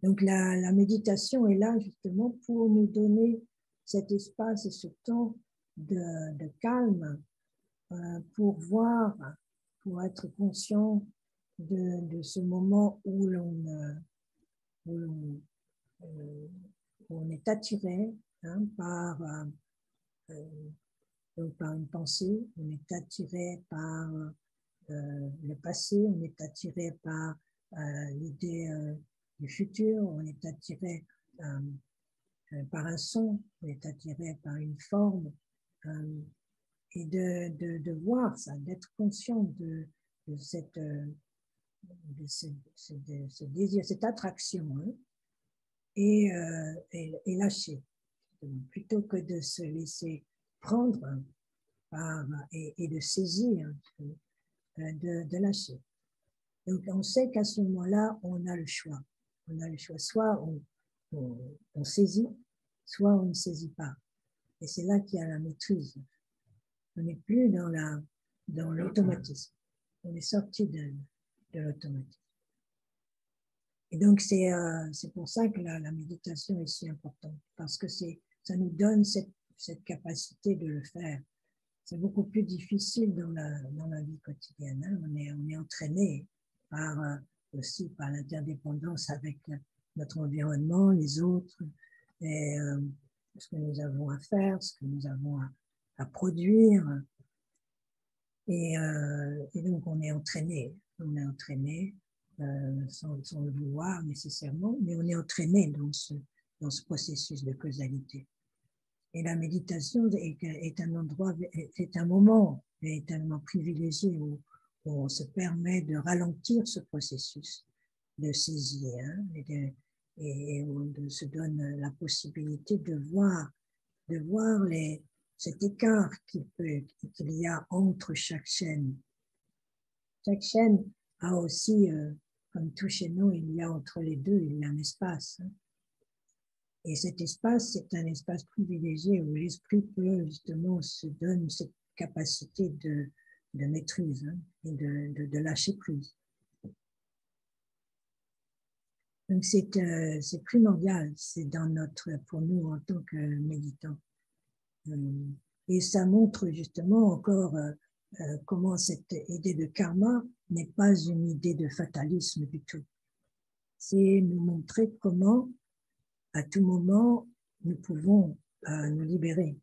Speaker 2: Donc la méditation est là justement pour nous donner cet espace et ce temps de calme, pour voir, pour être conscient de ce moment où on est attiré par une pensée, on est attiré par le passé, on est attiré par l'idée du futur, on est attiré par un son, on est attiré par une forme, et de voir ça, d'être conscient de ce désir, cette attraction, et lâcher, plutôt que de se laisser prendre et de saisir, de lâcher. Donc on sait qu'à ce moment-là, on a le choix. On a le choix, soit on saisit, soit on ne saisit pas. Et c'est là qu'il y a la maîtrise. On n'est plus dans l'automatisme. On est sorti de l'automatisme. Et donc, c'est pour ça que la méditation est si importante, parce que ça nous donne cette capacité de le faire. C'est beaucoup plus difficile dans la vie quotidienne. On est entraîné aussi par l'interdépendance avec notre environnement, les autres, et ce que nous avons à faire, ce que nous avons à produire. Et donc, on est entraîné sans le vouloir nécessairement, mais on est entraîné dans ce processus de causalité. Et la méditation est un moment tellement privilégié où on se permet de ralentir ce processus de saisie, et on se donne la possibilité de voir cet écart qu'il y a entre chaque chaîne. Chaque chaîne a aussi, comme tout chez nous, il y a entre les deux, il y a un espace. Et cet espace, c'est un espace privilégié où l'esprit peut justement se donne cette capacité de maîtrise hein, et de lâcher prise. Donc c'est primordial, c'est dans pour nous en tant que méditants. Et ça montre justement encore comment cette idée de karma n'est pas une idée de fatalisme du tout. C'est nous montrer comment, à tout moment, nous pouvons nous libérer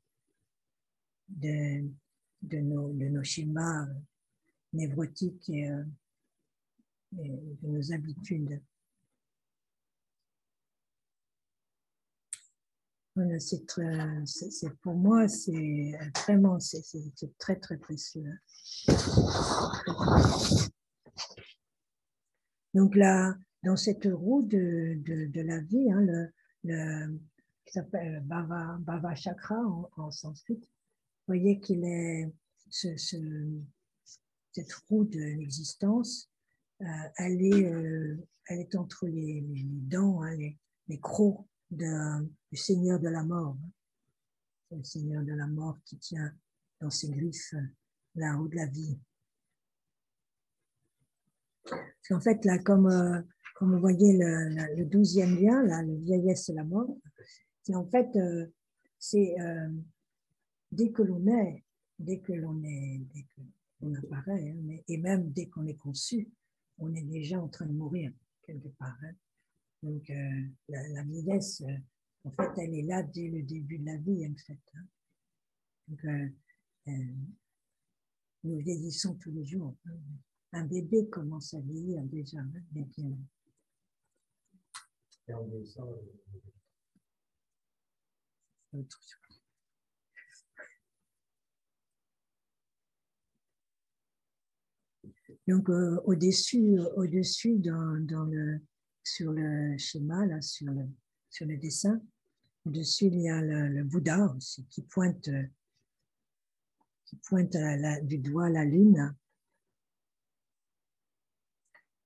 Speaker 2: de nos schémas névrotiques et de nos habitudes. Voilà, pour moi, c'est vraiment c'est très, très précieux. Donc là, dans cette roue de la vie, hein, qui s'appelle Bhava Chakra en sanskrit, vous voyez qu'il est cette roue de l'existence, elle est entre les dents, hein, les crocs du Seigneur de la mort. C'est le Seigneur de la mort qui tient dans ses griffes la roue de la vie. Parce qu'en fait, là, comme vous voyez le 12e lien, là, le vieillesse et la mort, c'est en fait, dès que l'on apparaît, hein, et même dès qu'on est conçu, on est déjà en train de mourir quelque part. Hein. Donc, la vieillesse, en fait, elle est là dès le début de la vie, en fait. Hein. Donc, nous vieillissons tous les jours. Hein. Un bébé commence à vieillir déjà. Hein, donc, au-dessus sur le schéma, là, sur le dessin, au-dessus, il y a le Bouddha aussi, qui pointe du doigt la lune,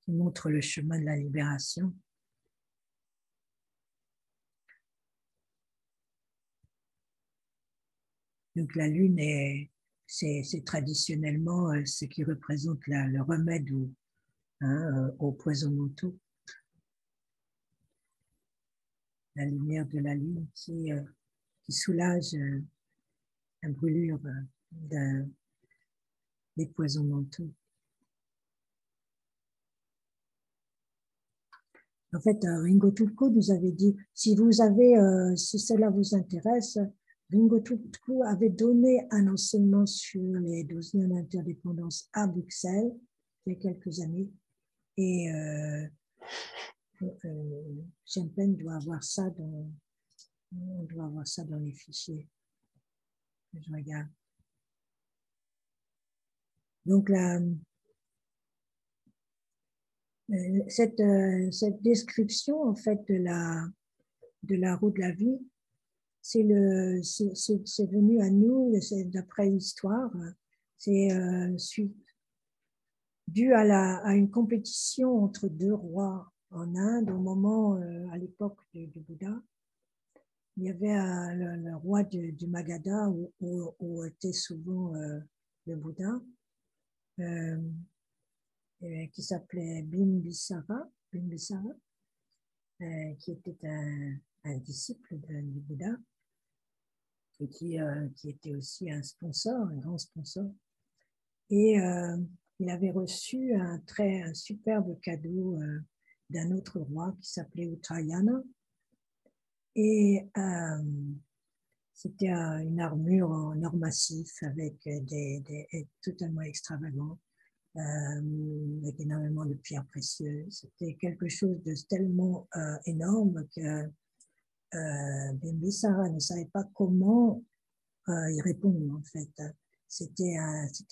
Speaker 2: qui montre le chemin de la libération. Donc la lune c'est traditionnellement ce qui représente le remède aux poisons mentaux. La lumière de la lune qui soulage la brûlure des poisons mentaux. En fait, Ringo Tulku nous avait dit, si cela vous intéresse, Ringo Tulku avait donné un enseignement sur les 12 liens d'interdépendance à Bruxelles il y a quelques années. Et Champagne doit avoir ça dans les fichiers. Je regarde. Donc cette description en fait de la roue de la vie, c'est venu à nous d'après l'histoire. C'est dû à une compétition entre deux rois en Inde au moment, à l'époque du Bouddha. Il y avait le roi du Magadha où était souvent le Bouddha, qui s'appelait Bimbisara, qui était un disciple du Bouddha et qui était aussi un grand sponsor. Et il avait reçu un superbe cadeau d'un autre roi qui s'appelait Uttarayana. Et c'était une armure en or massif avec totalement extravagant, avec énormément de pierres précieuses. C'était quelque chose de tellement énorme que Bimbisara ne savait pas comment y répondre en fait. C'était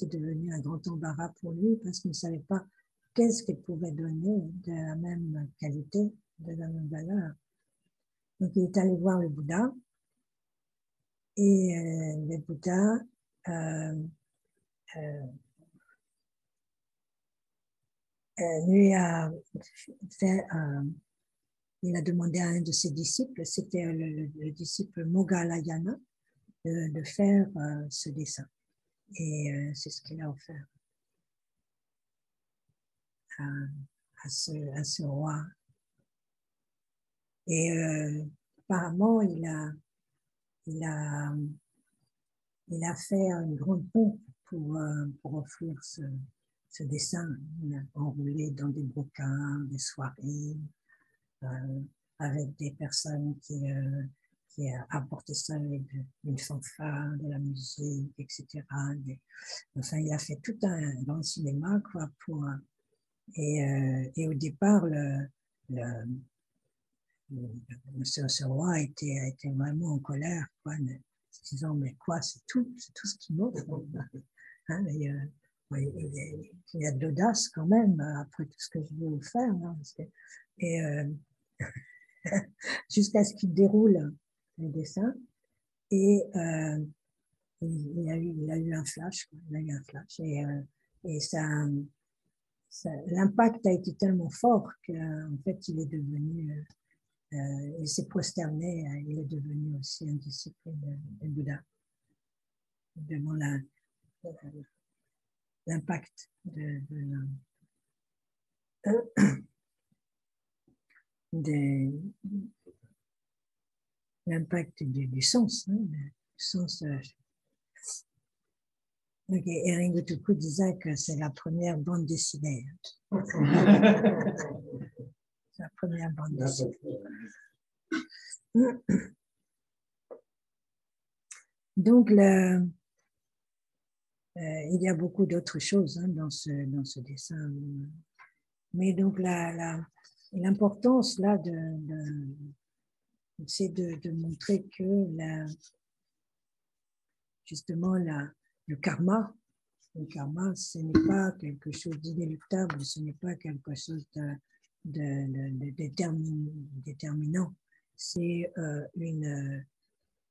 Speaker 2: devenu un grand embarras pour lui parce qu'il ne savait pas qu'est-ce qu'il pouvait donner de la même qualité, de la même valeur. Donc il est allé voir le Bouddha et le Bouddha lui a fait il a demandé à un de ses disciples, c'était le disciple Moggallana, de faire ce dessin. Et c'est ce qu'il a offert à ce roi. Et apparemment, il a fait une grande pompe pour offrir ce dessin. Il a enroulé dans des brocarts, des soirées, avec des personnes qui apportaient ça avec une fanfare, de la musique, etc. Enfin, il a fait tout un grand cinéma, quoi, et au départ, ce roi était vraiment en colère, quoi, disant, mais quoi, c'est tout ce qu'il m'offre. Hein, il y a de l'audace quand même, après tout ce que je vais vous faire. Hein, et jusqu'à ce qu'il déroule le dessin, et il a eu un flash, quoi, il a eu un flash, et l'impact a été tellement fort qu'en fait, il est devenu... il s'est prosterné, il est devenu aussi un disciple de Bouddha, devant l'impact l'impact du sens, hein, du sens. Okay. Et Ringo Tuku disait que c'est la première bande dessinée. La première bande dessinée. Donc, il y a beaucoup d'autres choses, hein, dans ce dessin. Mais donc, l'importance là c'est de montrer que justement le karma, ce n'est pas quelque chose d'inéluctable, ce n'est pas quelque chose de déterminant. C'est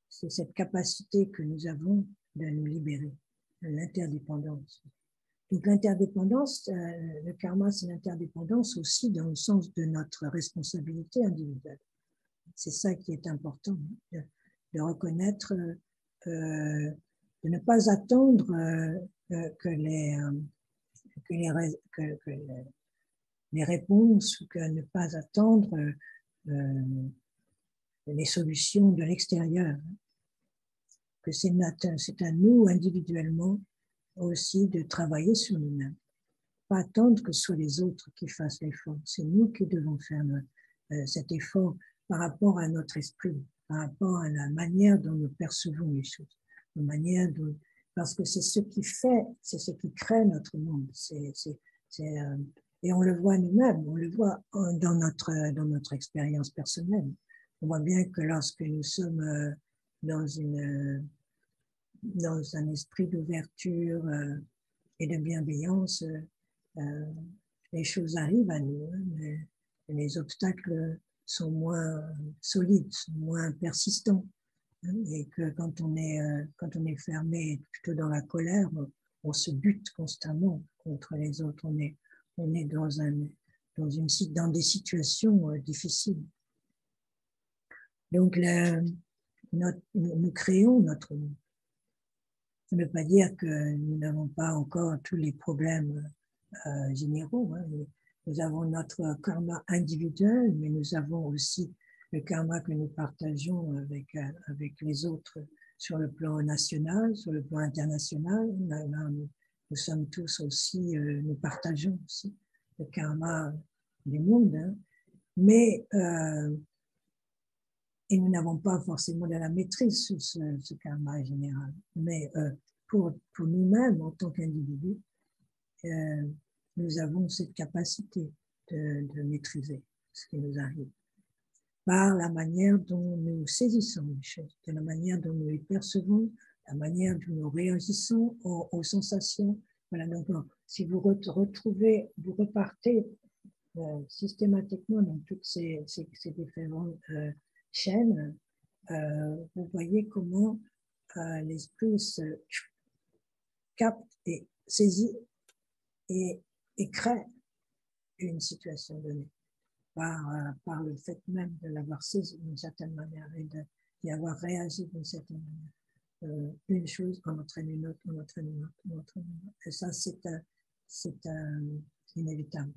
Speaker 2: cette capacité que nous avons de nous libérer, l'interdépendance. Donc l'interdépendance, le karma, c'est l'interdépendance aussi dans le sens de notre responsabilité individuelle. C'est ça qui est important, de reconnaître, de ne pas attendre que les réponses, ou que ne pas attendre les solutions de l'extérieur. Que c'est à nous individuellement aussi de travailler sur nous-mêmes. Pas attendre que ce soit les autres qui fassent l'effort. C'est nous qui devons faire cet effort par rapport à notre esprit, par rapport à la manière dont nous percevons les choses, parce que c'est ce qui crée notre monde. Et on le voit nous-mêmes, on le voit dans notre expérience personnelle. On voit bien que lorsque nous sommes dans un esprit d'ouverture et de bienveillance, les choses arrivent à nous, hein, les obstacles sont moins solides, sont moins persistants, hein, et que quand on est fermé plutôt dans la colère, on se bute constamment contre les autres, on est dans des situations difficiles. Donc nous créons notre monde. Ça ne veut pas dire que nous n'avons pas encore tous les problèmes généraux. Hein. Nous avons notre karma individuel, mais nous avons aussi le karma que nous partageons avec les autres sur le plan national, sur le plan international. Là, nous sommes tous aussi, nous partageons aussi le karma du monde, hein. Mais et nous n'avons pas forcément de la maîtrise sur ce karma général. Mais pour nous-mêmes, en tant qu'individus, nous avons cette capacité de maîtriser ce qui nous arrive par la manière dont nous saisissons les choses, de la manière dont nous les percevons, la manière dont nous réagissons aux sensations. Voilà, donc si vous repartez systématiquement dans toutes ces différentes chaînes, vous voyez comment l'esprit se capte et saisit et crée une situation donnée. par le fait même de l'avoir saisi d'une certaine manière et d'y avoir réagi d'une certaine manière. Une chose en entraîne une autre, en entraîne une autre, en entraîne une autre. Et ça, c'est inévitable.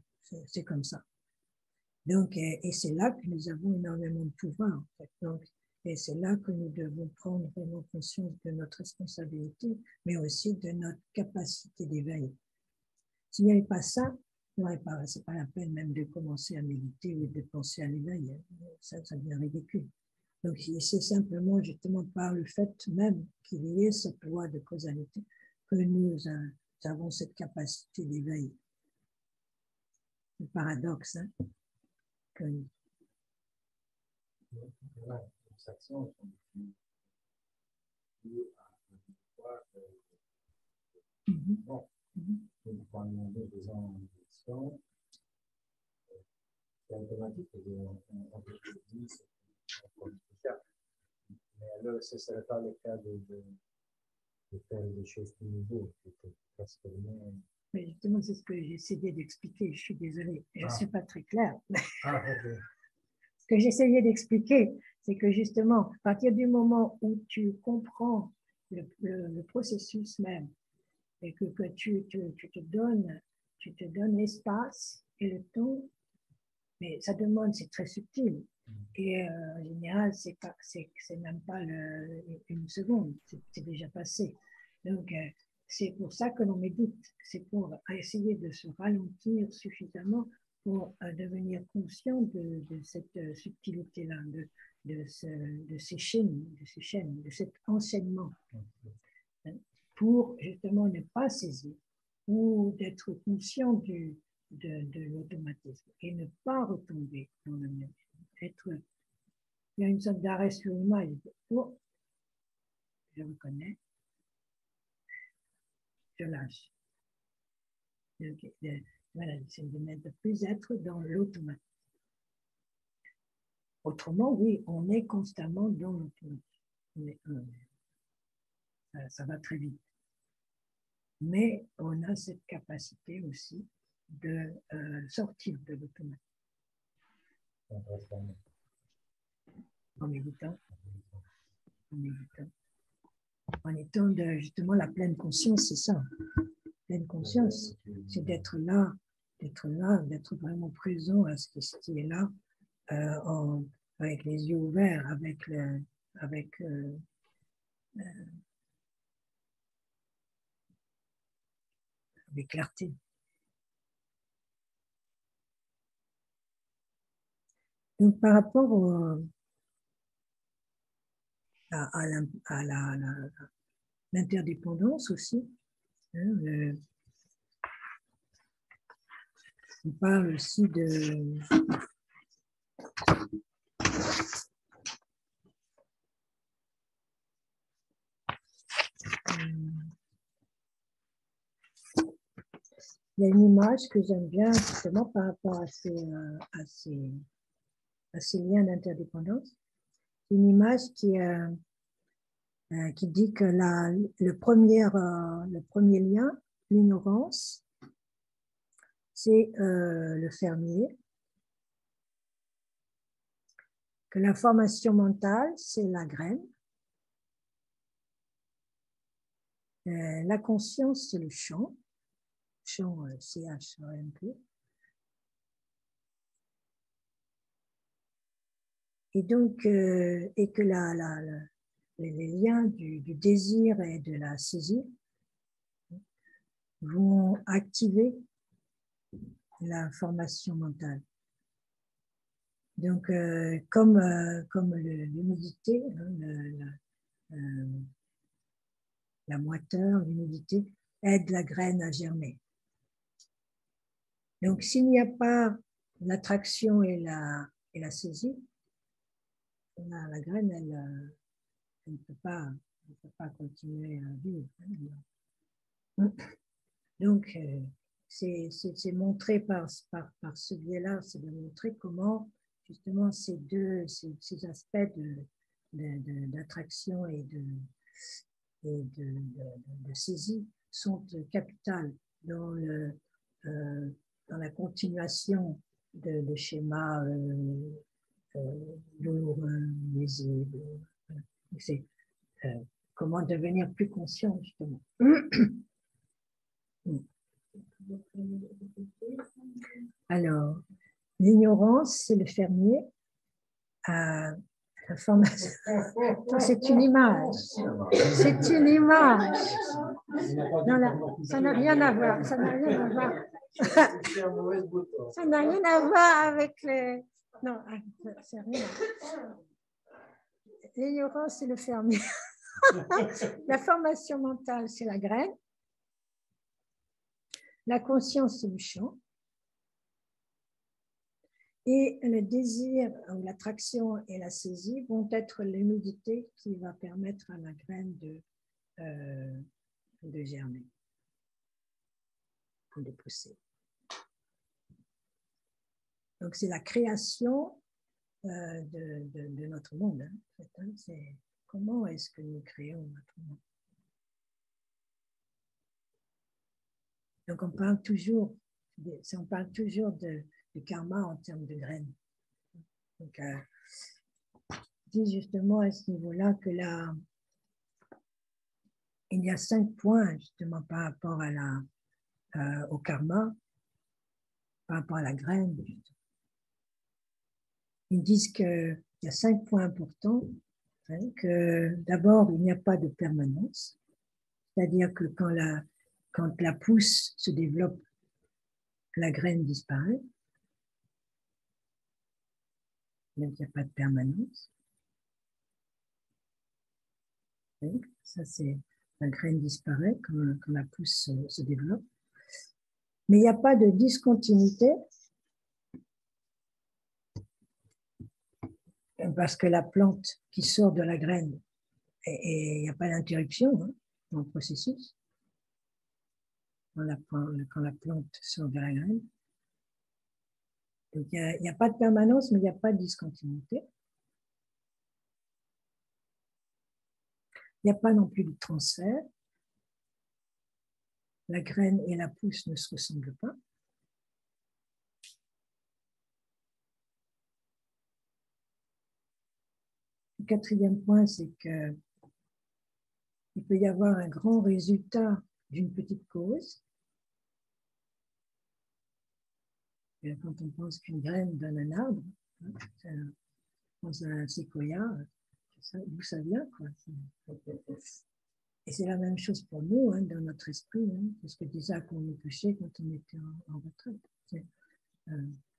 Speaker 2: C'est comme ça. Donc, et c'est là que nous avons énormément de pouvoir, en fait. Donc, et c'est là que nous devons prendre vraiment conscience de notre responsabilité, mais aussi de notre capacité d'éveil. S'il n'y avait pas ça, c'est pas la peine même de commencer à méditer ou de penser à l'éveil. Ça devient ridicule. Donc, c'est simplement justement par le fait même qu'il y ait cette loi de causalité que nous avons cette capacité d'éveil. Le paradoxe, hein, que
Speaker 5: les actions sont liées à bon, nous parlons des gens en action, c'est automatique, on peut dire, mais alors ce ne serait pas le cas de faire des choses plus nouvelles, parce que
Speaker 2: mais justement, c'est ce que j'ai essayé d'expliquer. Je suis désolée, je ne suis pas très claire.
Speaker 5: ok.
Speaker 2: Ce que j'essayais d'expliquer, c'est que justement, à partir du moment où tu comprends le processus même et que tu te donnes l'espace et le temps, mais ça demande, c'est très subtil. Et en général, c'est même pas une seconde, c'est déjà passé. Donc, c'est pour ça que l'on médite, c'est pour essayer de se ralentir suffisamment pour devenir conscient de cette subtilité-là, de ces chaînes, de cet enchaînement, pour justement ne pas saisir ou d'être conscient de l'automatisme et ne pas retomber dans le même. Il y a une sorte d'arrêt sur l'image. Oh, je reconnais, je lâche. Voilà, c'est de ne plus être dans l'automatisme. Autrement, oui, on est constamment dans l'automatisme. Ça va très vite. Mais on a cette capacité aussi de sortir de l'automatisme. En méditant. En étant justement la pleine conscience, c'est ça. Pleine conscience, c'est d'être là, d'être vraiment présent à ce qui est là, avec les yeux ouverts, avec clarté. Donc, par rapport à l'interdépendance aussi, hein, on parle aussi de il y a une image que j'aime bien justement par rapport à ces liens d'interdépendance. Une image qui dit que le premier lien, l'ignorance, c'est le fermier, que la formation mentale, c'est la graine, la conscience, c'est le champ CHAMP, et donc, et que les liens du désir et de la saisie vont activer la formation mentale. Donc, comme l'humidité, la moiteur, l'humidité aide la graine à germer. Donc, s'il n'y a pas l'attraction et la saisie, la graine, elle ne peut pas continuer à vivre. Donc, c'est montré par ce biais-là, c'est de montrer comment justement ces aspects d'attraction et de saisie sont capitales dans la continuation de schémas lourds, lisibles. C'est comment devenir plus conscient, justement. Alors, l'ignorance, c'est le fermier à la formation. C'est une image. C'est une image. Non, là, ça n'a rien à voir. Ça n'a rien à voir. Ça n'a rien à voir avec les. Non, c'est rien. L'ignorance, c'est le fermier. La formation mentale, c'est la graine. La conscience, c'est le champ. Et le désir, ou l'attraction et la saisie vont être l'humidité qui va permettre à la graine de germer, de pousser. Donc, c'est la création de notre monde. Hein, en fait, hein, c'est comment est-ce que nous créons notre monde. Donc, on parle toujours de karma en termes de graines. Donc, je dis justement à ce niveau-là que là, il y a 5 points justement par rapport au karma, par rapport à la graine. Ils disent qu'il y a 5 points importants, hein, que d'abord, il n'y a pas de permanence, c'est-à-dire que quand la pousse se développe, la graine disparaît. Donc, il n'y a pas de permanence. Donc, ça, c'est la graine disparaît quand la pousse se développe. Mais il n'y a pas de discontinuité parce que la plante qui sort de la graine, et il n'y a pas d'interruption hein, dans le processus. Quand la plante sort de la graine. Donc, il n'y a pas de permanence, mais il n'y a pas de discontinuité. Il n'y a pas non plus de transfert. La graine et la pousse ne se ressemblent pas. Le 4e point, c'est qu'il peut y avoir un grand résultat d'une petite cause. Et quand on pense qu'une graine donne un arbre, hein, dans un séquoia, d'où ça vient, quoi. Et c'est la même chose pour nous, hein, dans notre esprit. Hein, c'est ce que disait qu'on nous touchait quand on était en retraite.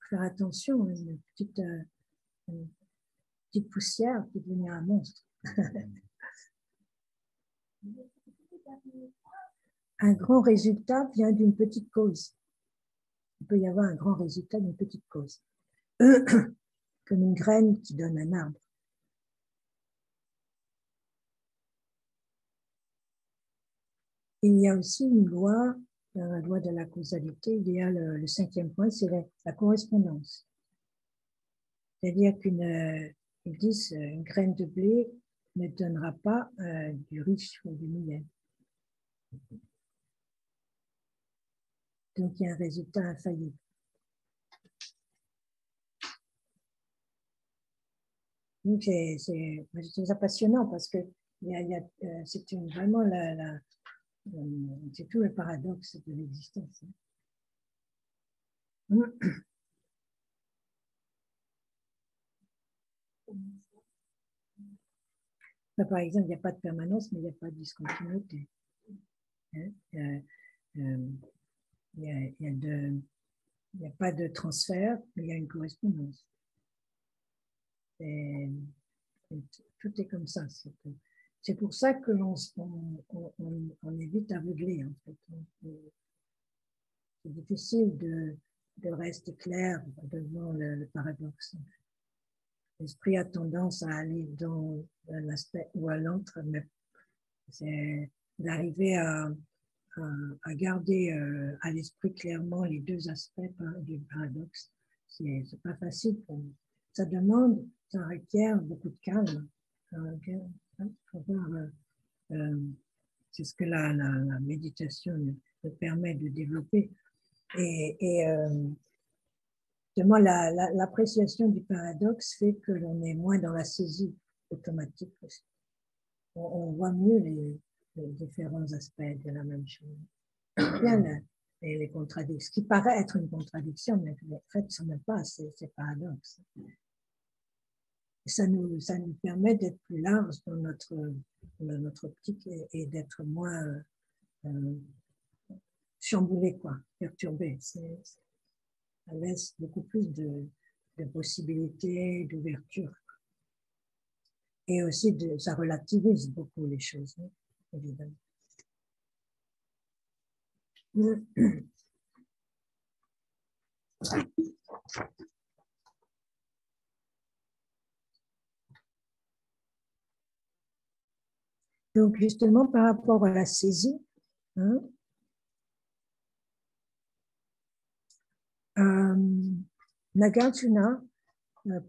Speaker 2: Faire attention, une petite poussière peut devenir un monstre. Un grand résultat vient d'une petite cause. Il peut y avoir un grand résultat d'une petite cause. Comme une graine qui donne un arbre. Il y a aussi une loi, la loi de la causalité. Il y a le 5e point, c'est la correspondance. C'est-à-dire ils disent une graine de blé ne donnera pas du riche ou du miel. Donc, il y a un résultat infaillible. Donc, c'est ça passionnant parce que c'est vraiment c'est tout le paradoxe de l'existence. Là, par exemple, il n'y a pas de permanence, mais il n'y a pas de discontinuité. Il n'y a pas de transfert, mais il y a une correspondance. Et tout est comme ça. C'est pour ça que on est vite aveuglé, en fait. C'est difficile de rester clair devant le paradoxe. L'esprit a tendance à aller dans l'aspect ou à l'autre, mais c'est d'arriver à garder à l'esprit clairement les deux aspects du paradoxe. C'est pas facile pour nous. Ça requiert beaucoup de calme. C'est ce que la méditation nous permet de développer. Et Justement, l'appréciation du paradoxe fait que l'on est moins dans la saisie automatique. On voit mieux les différents aspects de la même chose. Bien les contradictions, ce qui paraît être une contradiction, mais en fait, ce n'est pas, c'est paradoxe. Ça nous permet d'être plus large dans notre optique et d'être moins chamboulé, quoi, perturbé. Ça laisse beaucoup plus de possibilités, d'ouverture. Et aussi, ça relativise beaucoup les choses, hein, évidemment. Donc, justement, par rapport à la saisie, hein, Nagarjuna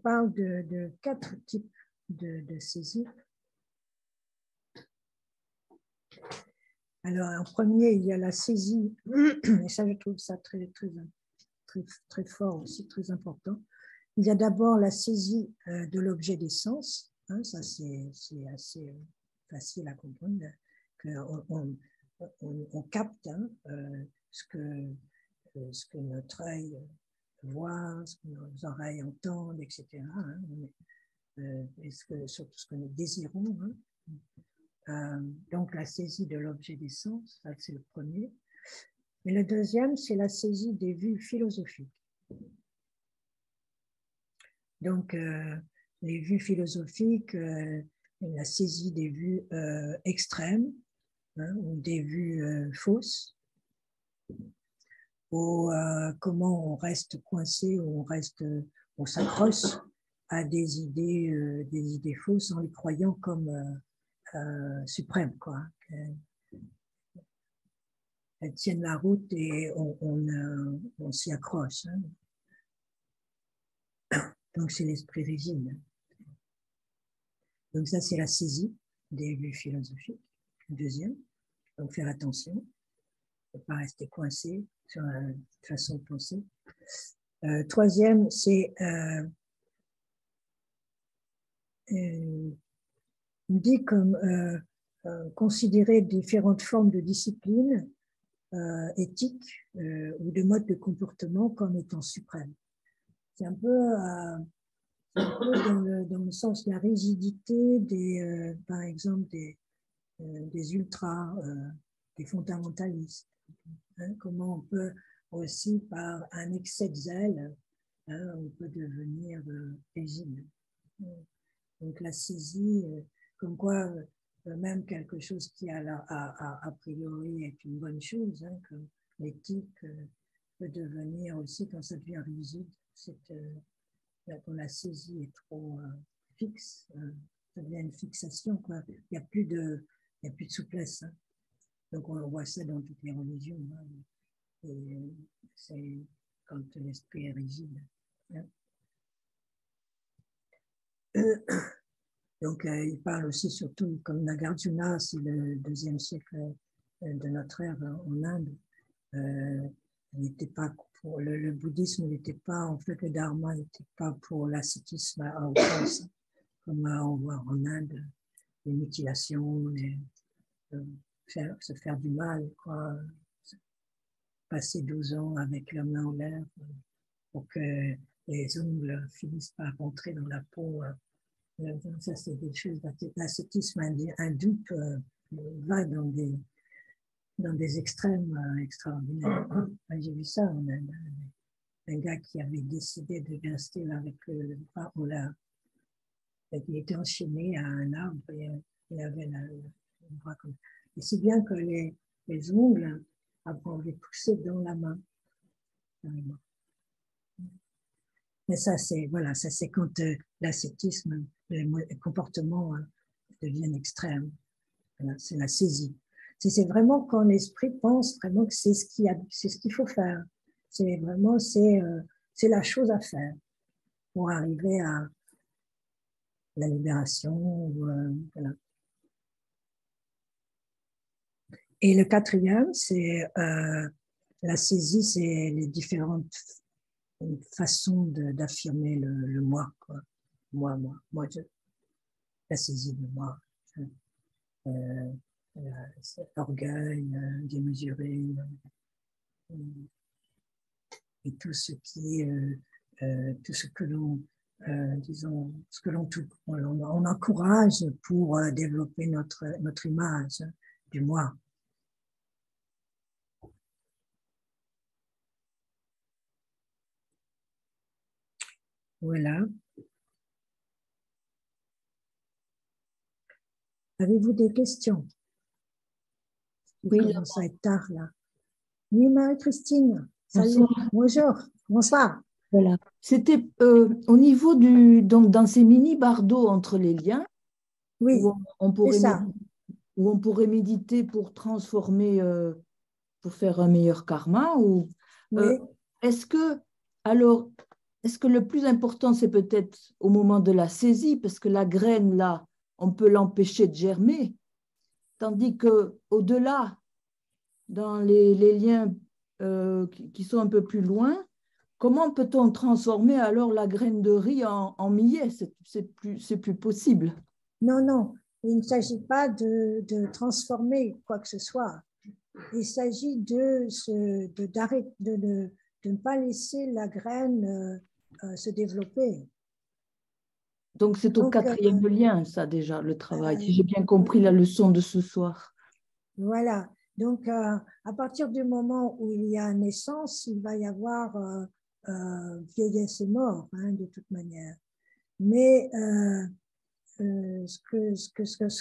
Speaker 2: parle de 4 types de saisie. Alors, en premier, il y a la saisie, et ça, je trouve ça très fort aussi, très important. Il y a d'abord la saisie de l'objet des sens, hein, ça c'est assez facile à comprendre, on capte, hein, ce que notre œil voit, ce que nos oreilles entendent, etc. Hein, et surtout ce que nous désirons. Hein. Donc la saisie de l'objet des sens, ça c'est le premier. Et le deuxième, c'est la saisie des vues philosophiques. Donc les vues philosophiques, la saisie des vues extrêmes, hein, ou des vues fausses, ou comment on reste coincé, ou on s'accroche à des idées fausses en les croyant comme suprêmes, quoi. Elles tiennent la route et on s'y accroche. Hein. Donc c'est l'esprit rigide. Donc ça c'est la saisie des vues philosophiques. Deuxième, donc faire attention, ne pas rester coincé sur la façon de penser. Troisième, c'est dit comme considérer différentes formes de discipline éthique ou de mode de comportement comme étant suprême. C'est un peu dans le sens de la rigidité par exemple des ultras, des fondamentalistes. Hein, comment on peut aussi, par un excès de zèle, hein, on peut devenir rigide. Donc la saisie, comme quoi même quelque chose qui a priori est une bonne chose, hein, comme l'éthique peut devenir aussi, quand ça devient rigide, quand la saisie est trop fixe, ça devient une fixation, quoi. Il n'y a plus de souplesse. Hein. Donc on voit ça dans toutes les religions. Hein. Et c'est quand l'esprit est rigide. Hein. Donc il parle aussi surtout, comme Nagarjuna, c'est le 2e siècle de notre ère en Inde. N'était pas pour le bouddhisme n'était pas, en fait, le dharma n'était pas pour l'ascétisme à outrance, comme on voit en Inde, les mutilations, se faire du mal, quoi, passer 12 ans avec la main en l'air pour que les ongles finissent par rentrer dans la peau. Ça, c'est des choses, l'ascétisme hindou va dans des extrêmes extraordinaires. J'ai vu ça en Inde. Un gars qui avait décidé de rester là avec le bras en l'air. Il était enchaîné à un arbre et il avait le bras comme ça. Et si bien que les ongles avaient poussé dans la main. Mais ça, c'est quand l'ascétisme, les comportements deviennent extrêmes. Voilà, c'est la saisie. C'est vraiment quand l'esprit pense vraiment que c'est ce qu'il faut faire. C'est vraiment c'est la chose à faire pour arriver à la libération. Voilà. Et le 4e, c'est la saisie, c'est les différentes une façon d'affirmer le moi, quoi. Moi, la saisie de moi. L'orgueil démesuré et tout ce qui tout ce que l'on disons ce que on encourage pour développer notre image du moi. Voilà. Avez-vous des questions?
Speaker 6: Oui,
Speaker 2: il commence à être tard là. Oui, Marie-Christine. Salut.
Speaker 6: bonsoir.
Speaker 2: Bonjour. Bonsoir.
Speaker 6: Voilà. C'était au niveau donc dans ces mini bardeaux entre les liens,
Speaker 2: Oui,
Speaker 6: où on
Speaker 2: c'est
Speaker 6: pourrait
Speaker 2: ça.
Speaker 6: où on pourrait méditer pour transformer, pour faire un meilleur karma, ou
Speaker 2: Oui.
Speaker 6: est-ce que alors est-ce que le plus important c'est peut-être au moment de la saisie, parce que la graine là, on peut l'empêcher de germer, tandis que au-delà, dans les liens qui sont un peu plus loin, comment peut-on transformer alors la graine de riz en millet? C'est plus possible.
Speaker 2: Non, non. Il ne s'agit pas de transformer quoi que ce soit. Il s'agit de ne pas laisser la graine se développer.
Speaker 6: Donc c'est au
Speaker 2: Donc,
Speaker 6: quatrième lien, ça déjà, le travail, si j'ai bien compris la leçon de ce soir.
Speaker 2: Voilà. Donc, à partir du moment où il y a naissance, il va y avoir vieillesse et mort, hein, de toute manière. Mais ce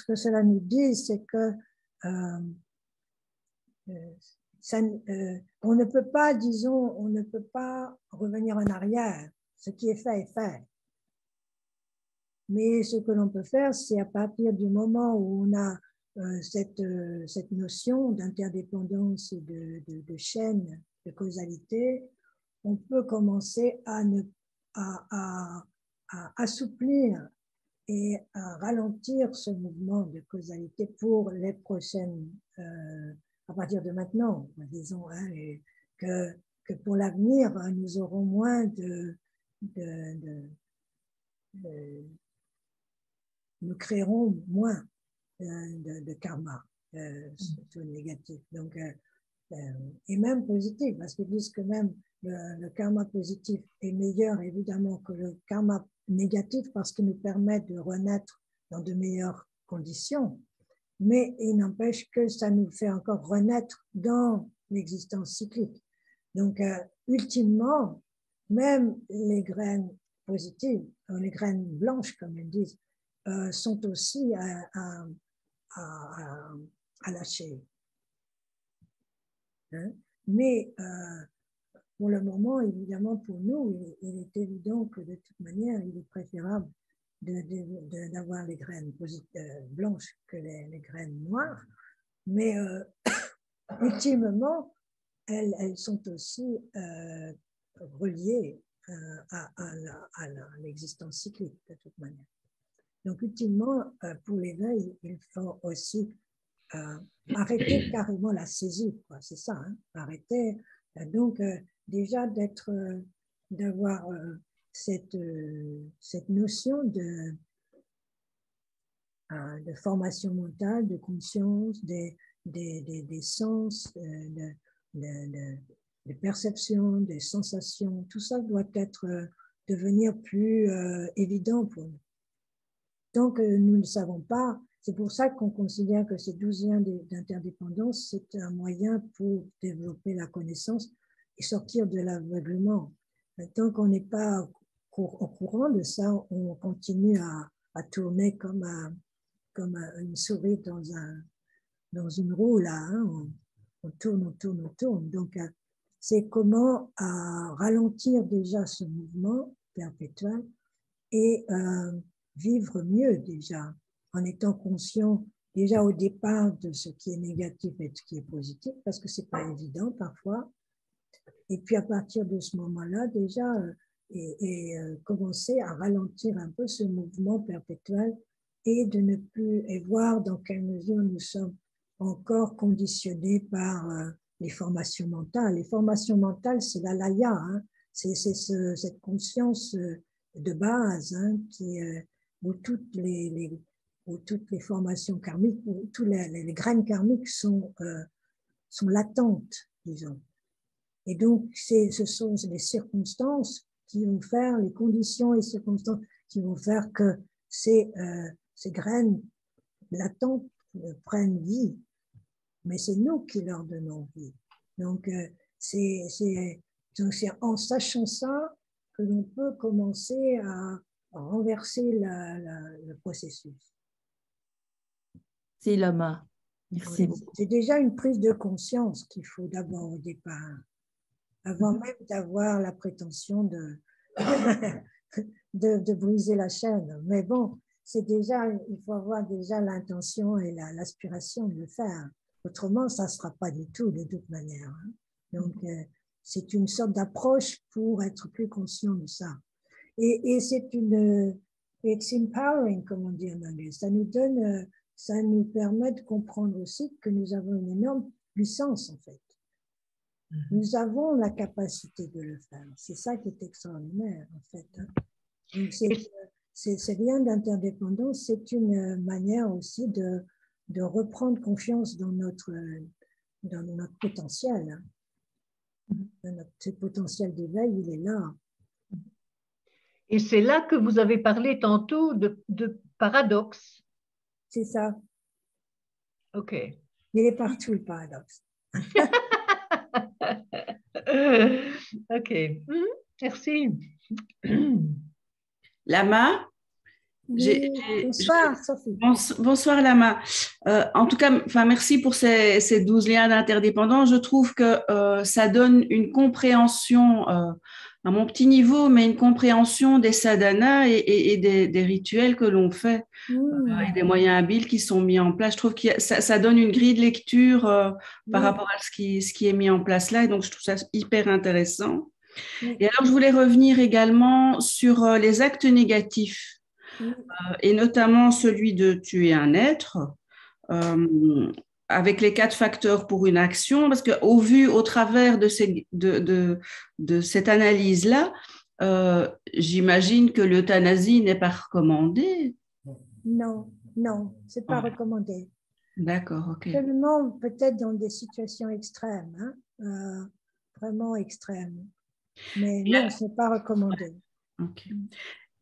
Speaker 2: que cela nous dit, c'est que on ne peut pas, disons, on ne peut pas revenir en arrière. Ce qui est fait est fait. Mais ce que l'on peut faire, c'est à partir du moment où on a cette notion d'interdépendance et de chaîne, de causalité, on peut commencer à assouplir et à ralentir ce mouvement de causalité pour les prochaines, à partir de maintenant, disons, hein, et que pour l'avenir, nous aurons moins nous créerons moins de karma, surtout négatif. Donc, et même positif, parce qu'ils disent que même le karma positif est meilleur évidemment que le karma négatif parce qu'il nous permet de renaître dans de meilleures conditions, mais il n'empêche que ça nous fait encore renaître dans l'existence cyclique. Donc, ultimement, même les graines positives, les graines blanches, comme ils disent, sont aussi à lâcher. Hein? Mais pour le moment, évidemment, pour nous, il est évident que de toute manière, il est préférable d'avoir les graines blanches que les graines noires. Mais ultimement, elles sont aussi reliées à l'existence cyclique, de toute manière. Donc, ultimement, pour l'éveil, il faut aussi arrêter carrément la saisie, c'est ça, hein, arrêter. Donc, déjà d'avoir cette notion de formation mentale, de conscience, des sens, des perceptions, des sensations, tout ça doit devenir plus évident pour nous. Tant que nous ne savons pas, c'est pour ça qu'on considère que ces 12 liens d'interdépendance, c'est un moyen pour développer la connaissance et sortir de l'aveuglement. Tant qu'on n'est pas au courant de ça, on continue à tourner comme une souris dans une roue, là. Hein. On tourne, on tourne, on tourne. Donc, c'est comment ralentir déjà ce mouvement perpétuel et vivre mieux déjà, en étant conscient déjà au départ de ce qui est négatif et de ce qui est positif, parce que c'est pas évident parfois. Et puis à partir de ce moment-là, déjà, commencer à ralentir un peu ce mouvement perpétuel et de ne plus, et voir dans quelle mesure nous sommes encore conditionnés par les formations mentales. Les formations mentales, c'est la laya, hein, cette conscience de base hein, où toutes les formations karmiques, où toutes les graines karmiques sont latentes, disons. Et donc, ce sont les circonstances qui vont faire, les conditions et circonstances qui vont faire que ces graines latentes prennent vie. Mais c'est nous qui leur donnons vie. Donc, c'est en sachant ça que l'on peut commencer à renverser le processus.
Speaker 6: C'est Lama. Merci.
Speaker 2: C'est déjà une prise de conscience qu'il faut d'abord au départ, avant même d'avoir la prétention de briser la chaîne. Mais bon, il faut avoir déjà l'intention et l'aspiration de le faire. Autrement, ça ne sera pas du tout, de toute manière. Hein. Donc, c'est une sorte d'approche pour être plus conscient de ça. Et it's empowering, comme on dit en anglais. Ça nous permet de comprendre aussi que nous avons une énorme puissance, en fait. Nous avons la capacité de le faire. C'est ça qui est extraordinaire, en fait. Hein. Donc, c'est rien d'interdépendance, c'est une manière aussi de reprendre confiance dans notre potentiel. Notre potentiel d'éveil, il est là.
Speaker 7: Et c'est là que vous avez parlé tantôt de paradoxe.
Speaker 2: C'est ça.
Speaker 7: OK.
Speaker 2: Il est partout, le paradoxe.
Speaker 7: OK. Merci.
Speaker 8: Lama.
Speaker 2: Bonsoir, Sophie.
Speaker 8: Bonsoir, Lama. En tout cas, merci pour ces 12 liens d'interdépendance. Je trouve que ça donne une compréhension, à mon petit niveau, mais une compréhension des sadhanas et des rituels que l'on fait, et des moyens habiles qui sont mis en place. Je trouve que ça donne une grille de lecture par rapport à ce qui est mis en place là. Et donc, je trouve ça hyper intéressant. Et alors, je voulais revenir également sur les actes négatifs. Et notamment celui de tuer un être, avec les 4 facteurs pour une action, parce au travers de cette analyse-là, j'imagine que l'euthanasie n'est pas recommandée.
Speaker 2: Non, c'est pas recommandé.
Speaker 8: D'accord, ok.
Speaker 2: Seulement peut-être dans des situations extrêmes, hein, vraiment extrêmes. Mais non, c'est pas recommandé.
Speaker 8: Ok.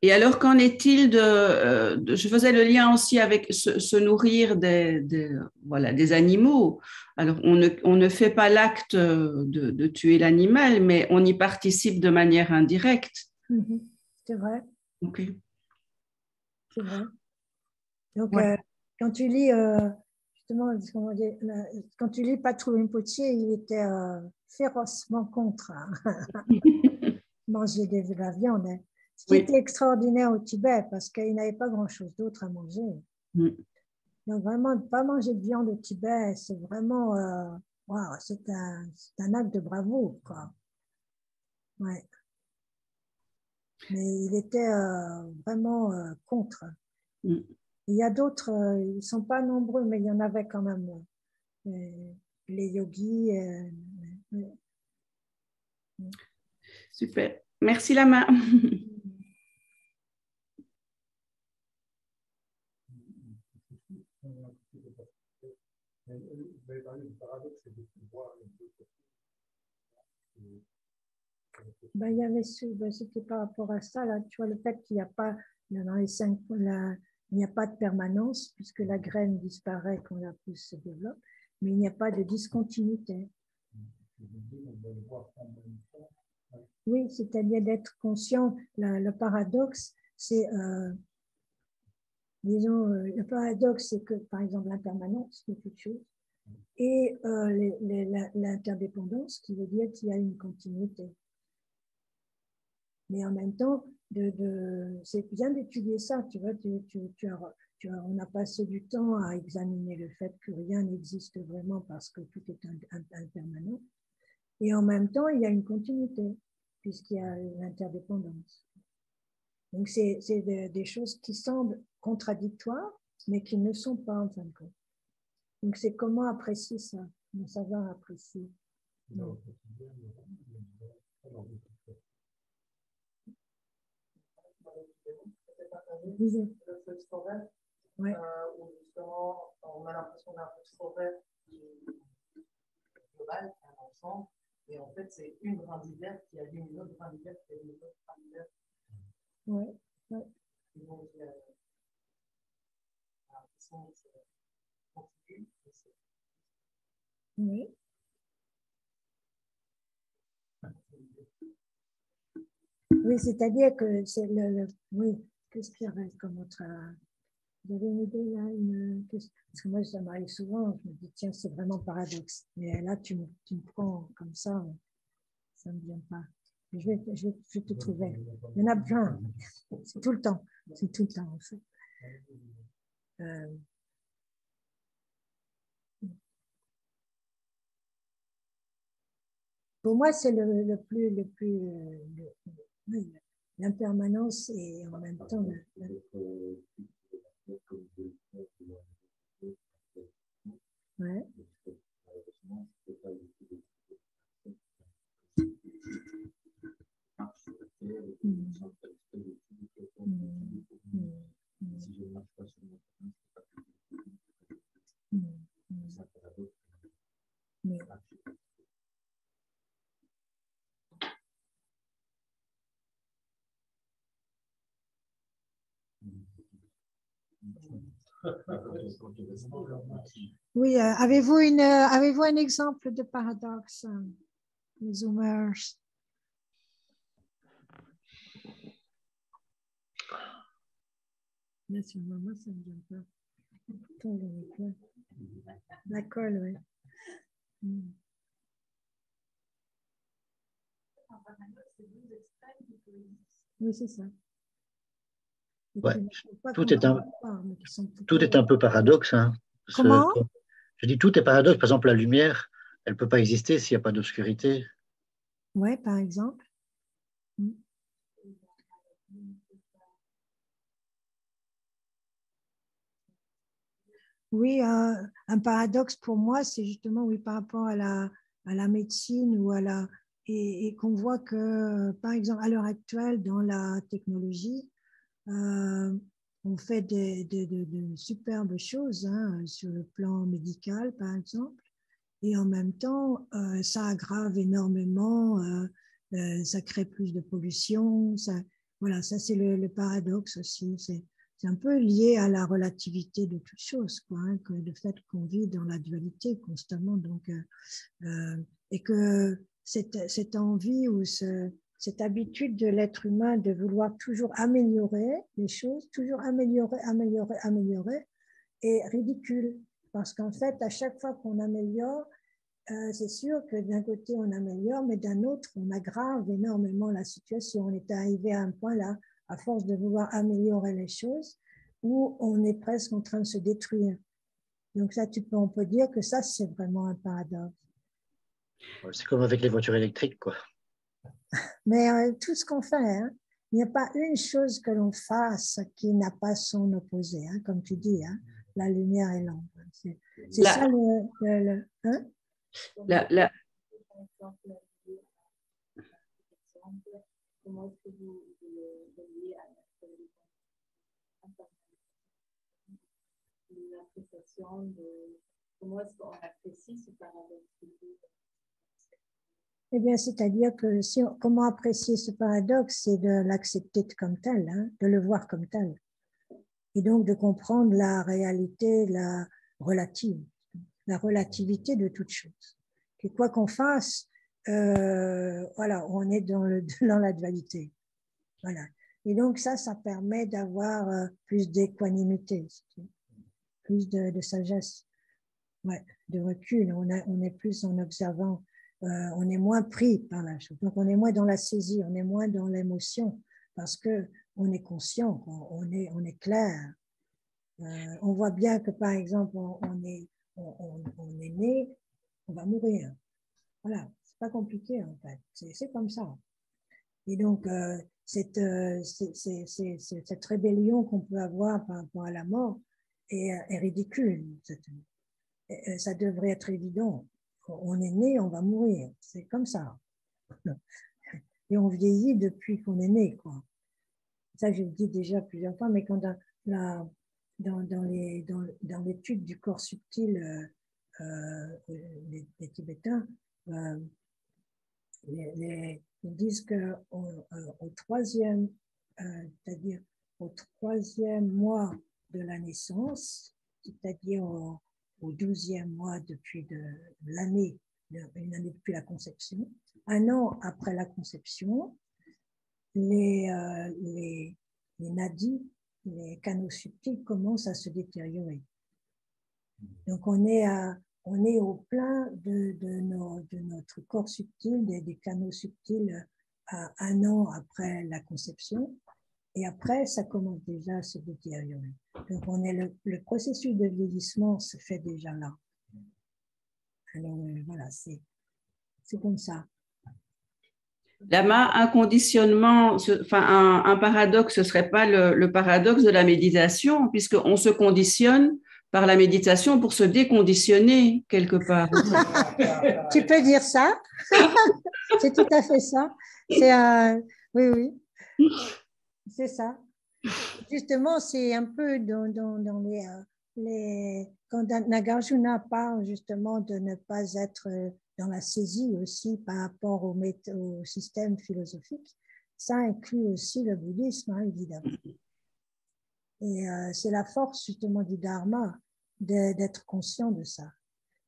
Speaker 8: Et alors, qu'en est-il je faisais le lien aussi avec se nourrir des animaux. Alors, on ne fait pas l'acte de tuer l'animal, mais on y participe de manière indirecte.
Speaker 2: C'est vrai.
Speaker 8: Ok.
Speaker 2: C'est vrai. Donc, quand tu lis, justement, quand tu lis Patrul Rinpoche, il était férocement contre manger de la viande. Hein. Ce qui était extraordinaire au Tibet, parce qu'il n'avait pas grand-chose d'autre à manger. Donc, vraiment, ne pas manger de viande au Tibet, c'est vraiment, c'est un acte de bravoure, quoi. Ouais. Mais il était vraiment contre. Il y a d'autres, ils ne sont pas nombreux, mais il y en avait quand même. Les yogis.
Speaker 8: Super. Merci, Lama.
Speaker 2: Il y avait c'était par rapport à ça, là, tu vois, le fait qu'il n'y a pas, dans les 5 il n'y a pas de permanence, puisque la graine disparaît quand la pousse se développe, mais il n'y a pas de discontinuité. Oui, c'est-à-dire d'être conscient. Le paradoxe, c'est, disons, le paradoxe, c'est que, par exemple, l'impermanence de toute chose, et l'interdépendance, qui veut dire qu'il y a une continuité. Mais en même temps, c'est bien d'étudier ça, tu vois, on a passé du temps à examiner le fait que rien n'existe vraiment parce que tout est impermanent. Et en même temps, il y a une continuité, puisqu'il y a l'interdépendance. Donc, c'est des choses qui semblent contradictoires, mais qui ne sont pas en fin de compte. Donc, c'est comment apprécier ça, comment savoir apprécier.
Speaker 9: le feu de forêt,
Speaker 2: Ouais.
Speaker 9: où justement on a l'impression d'un feu de forêt global, qui est un ensemble, et en fait c'est une brindille qui allume une autre brindille qui allume une autre brindille.
Speaker 2: Ouais. Ouais.
Speaker 9: Et donc l'impression que c'est continu.
Speaker 2: Oui. Oui, c'est-à-dire que c'est oui, qu'est-ce qu'il y avait comme autre. Vous avez une idée là, parce que moi ça m'arrive souvent, je me dis tiens, c'est vraiment paradoxe. Mais là, tu me prends comme ça ne me vient pas. Je vais te trouver. Il y en a plein. C'est tout le temps. C'est tout le temps en fait. Pour moi, c'est oui, l'impermanence et en même temps ouais. Oui, avez-vous un exemple de paradoxe, les Zoomers? Là, sur le moment, ça ne me vient pas. La colle, oui. Oui, c'est ça.
Speaker 3: Ouais. Tout est un peu paradoxe. Hein.
Speaker 2: Comment?
Speaker 3: Je dis tout est paradoxe. Par exemple, la lumière, elle ne peut pas exister s'il n'y a pas d'obscurité.
Speaker 2: Oui, par exemple. Oui, un paradoxe pour moi, c'est justement oui, par rapport à la médecine ou et qu'on voit que, par exemple, à l'heure actuelle, dans la technologie, on fait de superbes choses hein, sur le plan médical, par exemple, et en même temps, ça aggrave énormément, ça crée plus de pollution. Voilà, ça c'est le paradoxe aussi. C'est un peu lié à la relativité de toutes choses, quoi, hein, que le fait qu'on vit dans la dualité constamment. Donc, et que cette envie ou cette habitude de l'être humain de vouloir toujours améliorer les choses, toujours améliorer est ridicule. Parce qu'en fait, à chaque fois qu'on améliore, c'est sûr que d'un côté, on améliore, mais d'un autre, on aggrave énormément la situation. On est arrivé à un point là, à force de vouloir améliorer les choses, où on est presque en train de se détruire. Donc ça, on peut dire que ça, c'est vraiment un paradoxe.
Speaker 3: C'est comme avec les voitures électriques, quoi.
Speaker 2: Mais tout ce qu'on fait, hein, il n'y a pas une chose que l'on fasse qui n'a pas son opposé, hein, comme tu dis, hein, la lumière et l'ombre. C'est ça le hein?
Speaker 10: Comment est-ce que vous liez à l'appréciation de comment est-ce qu'on apprécie ce paradoxe?
Speaker 2: Eh bien, c'est-à-dire que comment apprécier ce paradoxe, c'est de l'accepter comme tel, hein, de le voir comme tel, et donc de comprendre la réalité, la relativité de toute chose. Et quoi qu'on fasse, voilà, on est dans la dualité. Voilà. Et donc ça permet d'avoir plus d'équanimité, plus de sagesse, ouais, de recul. On est plus en observant, on est moins pris par la chose. Donc on est moins dans la saisie, on est moins dans l'émotion, parce que on est conscient, on est clair. On voit bien que par exemple, on est né, on va mourir. Voilà, c'est pas compliqué en fait, c'est comme ça. Et donc, cette rébellion qu'on peut avoir par rapport à la mort est ridicule. Ça devrait être évident. On est né, on va mourir. C'est comme ça. Et on vieillit depuis qu'on est né, quoi. Ça, je le dis déjà plusieurs fois, mais quand dans l'étude du corps subtil, les Tibétains, ils disent que au troisième, c'est-à-dire au troisième mois de la naissance, c'est-à-dire au 12e mois depuis l'année, une année depuis la conception, un an après la conception, les nadis, les canaux subtils commencent à se détériorer. Donc on est au plein de notre corps subtil, des canaux subtils à un an après la conception, et après ça commence déjà à se détériorer. Donc le processus de vieillissement se fait déjà là. Alors voilà, c'est comme ça.
Speaker 8: Lama, un conditionnement, enfin un paradoxe, ce ne serait pas le paradoxe de la méditation, puisqu'on se conditionne par la méditation pour se déconditionner quelque part.
Speaker 2: Tu peux dire ça. C'est tout à fait ça. Oui, oui. C'est ça. Justement, c'est un peu dans quand Nagarjuna parle justement de ne pas être dans la saisie aussi par rapport au système philosophique, ça inclut aussi le bouddhisme, hein, évidemment. Et c'est la force justement du dharma d'être conscient de ça,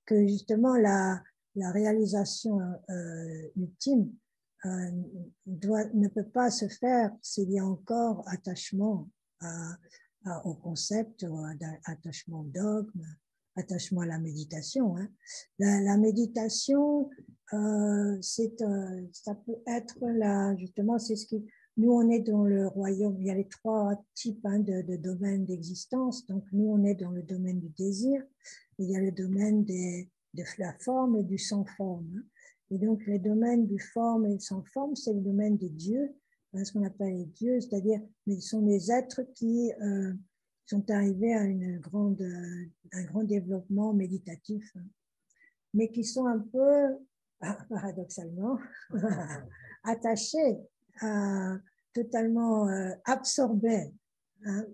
Speaker 2: que justement la réalisation ultime ne peut pas se faire s'il y a encore attachement au concept, attachement au dogme, attachement à la méditation. Hein. La méditation, ça peut être justement, c'est ce qui... Nous, on est dans le royaume, il y a les 3 types de domaines d'existence. Donc, nous, on est dans le domaine du désir. Il y a le domaine de la forme et du sans forme. Hein. Et donc, les domaines du forme et sans forme, c'est le domaine des dieux, hein, ce qu'on appelle les dieux, c'est-à-dire, mais ce sont des êtres qui sont arrivés à un grand développement méditatif, hein, mais qui sont un peu, paradoxalement, attachés, totalement absorbés, hein,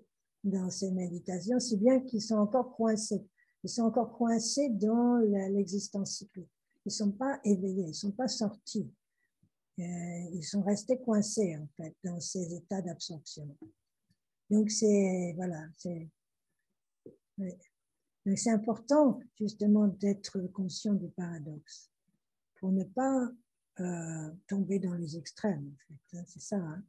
Speaker 2: dans ces méditations, si bien qu'ils sont encore coincés. Ils sont encore coincés dans l'existence cyclique. Ils ne sont pas éveillés, ils ne sont pas sortis. Ils sont restés coincés, en fait, dans ces états d'absorption. Donc, voilà, donc c'est important, justement, d'être conscient du paradoxe pour ne pas tomber dans les extrêmes, en fait. Hein, c'est ça. Hein.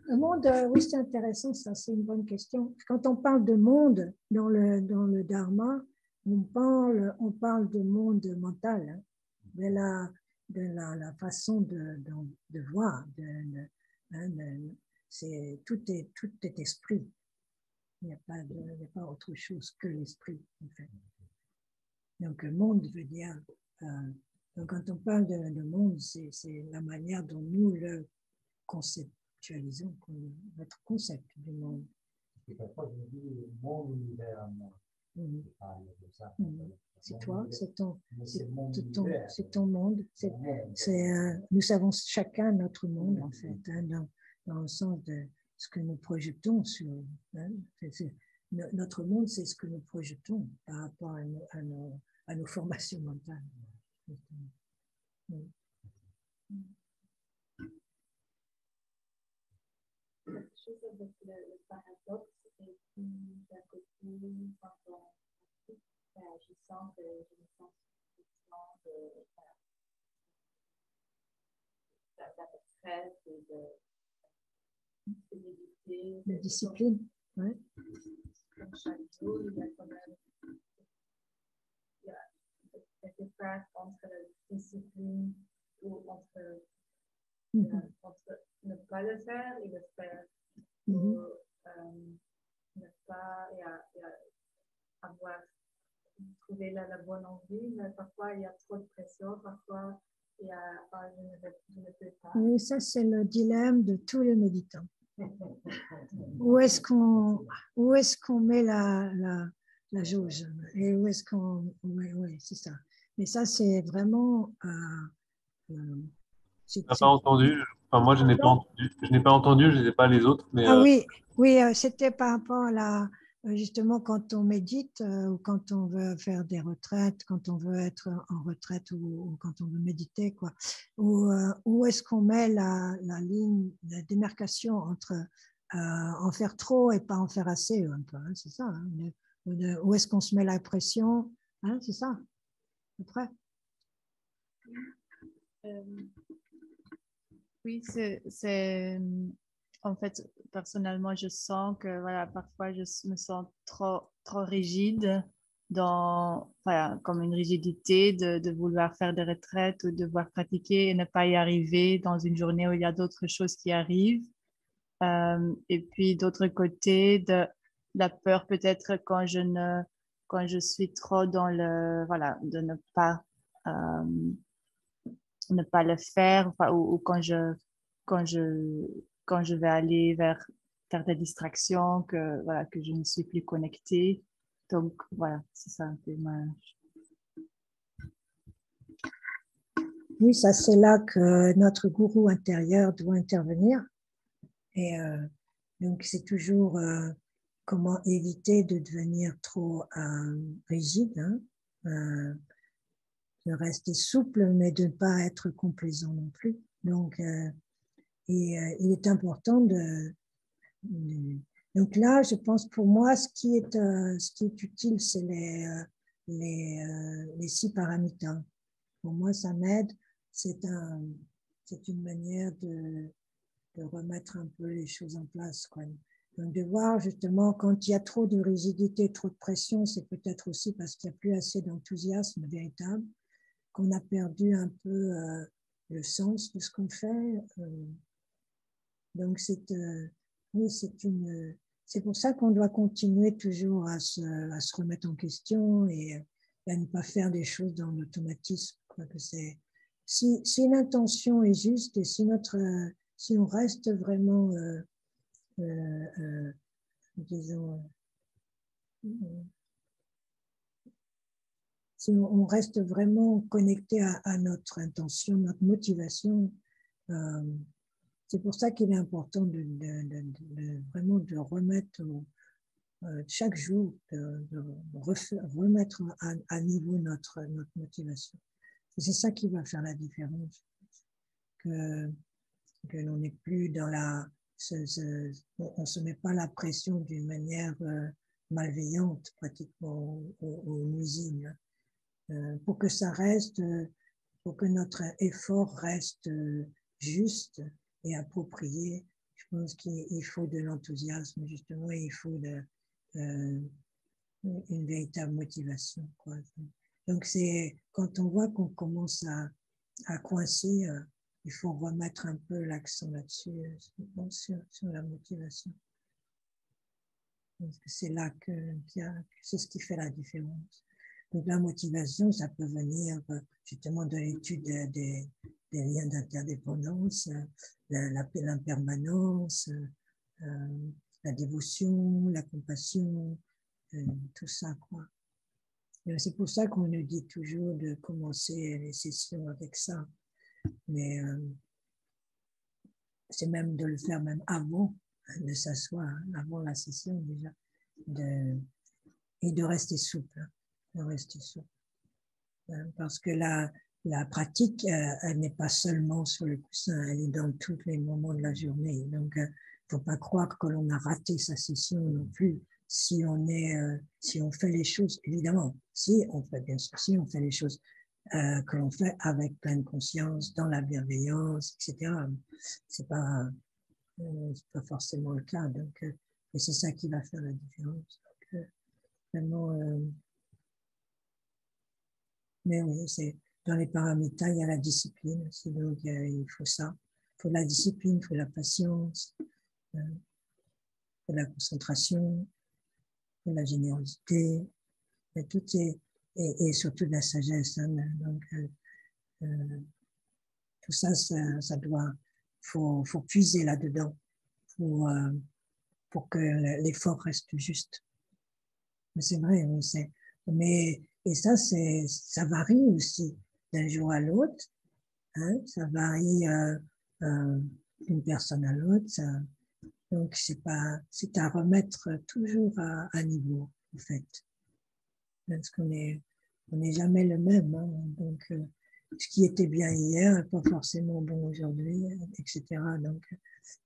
Speaker 2: Le monde, oui, c'est intéressant, ça, c'est une bonne question. Quand on parle de monde dans le Dharma, on parle de monde mental, hein, de la façon de voir. Tout est esprit. Il n'y a pas autre chose que l'esprit, en fait. Donc, le monde veut dire... donc, quand on parle de monde, c'est la manière dont nous le conceptualisons, notre concept du monde. C'est toi, c'est ton monde. Nous savons chacun notre monde, en fait, hein, dans le sens de ce que nous projetons sur. Hein, notre monde, c'est ce que nous projetons par rapport à nos formations mentales.
Speaker 10: La chose avec le paradoxe, et puis d'un côté, quand on pratique, je sens que je me sens stress et de
Speaker 2: discipline. Ouais.
Speaker 10: Comme chaque jour, il y a quand même quelque part entre la discipline ou entre ne pas le faire et le faire. Ne pas, parfois il y a trop de pression, parfois il y a, je ne peux pas.
Speaker 2: Oui, ça c'est le dilemme de tous les méditants. Où est-ce qu'on met la jauge et où est-ce qu'on... Oui, c'est ça. Mais ça, c'est vraiment...
Speaker 4: Tu n'as pas entendu? Enfin, moi, je n'ai pas entendu. Je n'ai pas entendu, je ne sais pas les autres, mais
Speaker 2: Ah oui, oui, c'était par rapport à justement quand on médite ou quand on veut faire des retraites, quand on veut être en retraite ou quand on veut méditer, quoi. Où est-ce qu'on met la ligne, la démarcation entre en faire trop et pas en faire assez, un peu, hein, c'est ça. Hein, où est-ce qu'on se met la pression, hein, c'est ça, après.
Speaker 11: Oui, en fait, personnellement, je sens que voilà, parfois je me sens trop rigide voilà, comme une rigidité de vouloir faire des retraites ou de vouloir pratiquer et ne pas y arriver dans une journée où il y a d'autres choses qui arrivent. Et puis d'autre côté, de la peur peut-être quand je suis trop dans voilà, de ne pas le faire, enfin, ou quand je vais aller vers des distractions, voilà, que je ne suis plus connectée. Donc, voilà, c'est ça un peu
Speaker 2: Oui, ça c'est là que notre gourou intérieur doit intervenir. Et donc, c'est toujours comment éviter de devenir trop rigide, hein, de rester souple, mais de ne pas être complaisant non plus. Donc, il est important donc là, je pense pour moi, ce qui est utile, c'est les 6 paramitas. Pour moi, ça m'aide. C'est une manière de remettre un peu les choses en place, quoi. Donc, de voir justement quand il y a trop de rigidité, trop de pression, c'est peut-être aussi parce qu'il n'y a plus assez d'enthousiasme véritable, qu'on a perdu un peu le sens de ce qu'on fait. Donc, oui, c'est pour ça qu'on doit continuer toujours à se remettre en question et à ne pas faire des choses dans l'automatisme. Si l'intention est juste et si on reste vraiment, disons, si on reste vraiment connecté à notre intention, notre motivation, c'est pour ça qu'il est important vraiment de remettre chaque jour, de remettre à niveau notre motivation. C'est ça qui va faire la différence. Que l'on n'est plus dans on ne se met pas la pression d'une manière malveillante, pratiquement, ou nuisible. Pour que ça reste, pour que notre effort reste juste et approprié, je pense qu'il faut de l'enthousiasme, justement, et il faut une véritable motivation, quoi. Donc, c'est quand on voit qu'on commence à coincer, il faut remettre un peu l'accent là-dessus, sur la motivation. Parce que c'est là c'est ce qui fait la différence. Donc, la motivation, ça peut venir justement de l'étude des liens d'interdépendance, l'impermanence, la dévotion, la compassion, tout ça, quoi. C'est pour ça qu'on nous dit toujours de commencer les sessions avec ça. Mais c'est même de le faire même avant de s'asseoir, avant la session déjà, et de rester souple. Parce que la pratique, elle n'est pas seulement sur le coussin, elle est dans tous les moments de la journée. Donc, il ne faut pas croire que l'on a raté sa session non plus. Si on fait les choses, évidemment, bien sûr, si on fait les choses que l'on fait avec pleine conscience, dans la bienveillance, etc. C'est pas forcément le cas. Donc, et c'est ça qui va faire la différence. Donc, vraiment, mais oui, dans les paramitas, il y a la discipline. Donc, il faut ça. Il faut la discipline, il faut la patience, il faut la concentration, il faut la générosité. Et et surtout de la sagesse. Hein. Donc, tout ça, ça doit, faut puiser là-dedans pour que l'effort reste juste. Mais c'est vrai, et ça varie aussi d'un jour à l'autre. Hein, ça varie d'une personne à l'autre. Donc, c'est à remettre toujours à niveau, en fait. Parce qu'on n'est jamais le même. Hein, donc, ce qui était bien hier n'est pas forcément bon aujourd'hui, etc. Donc,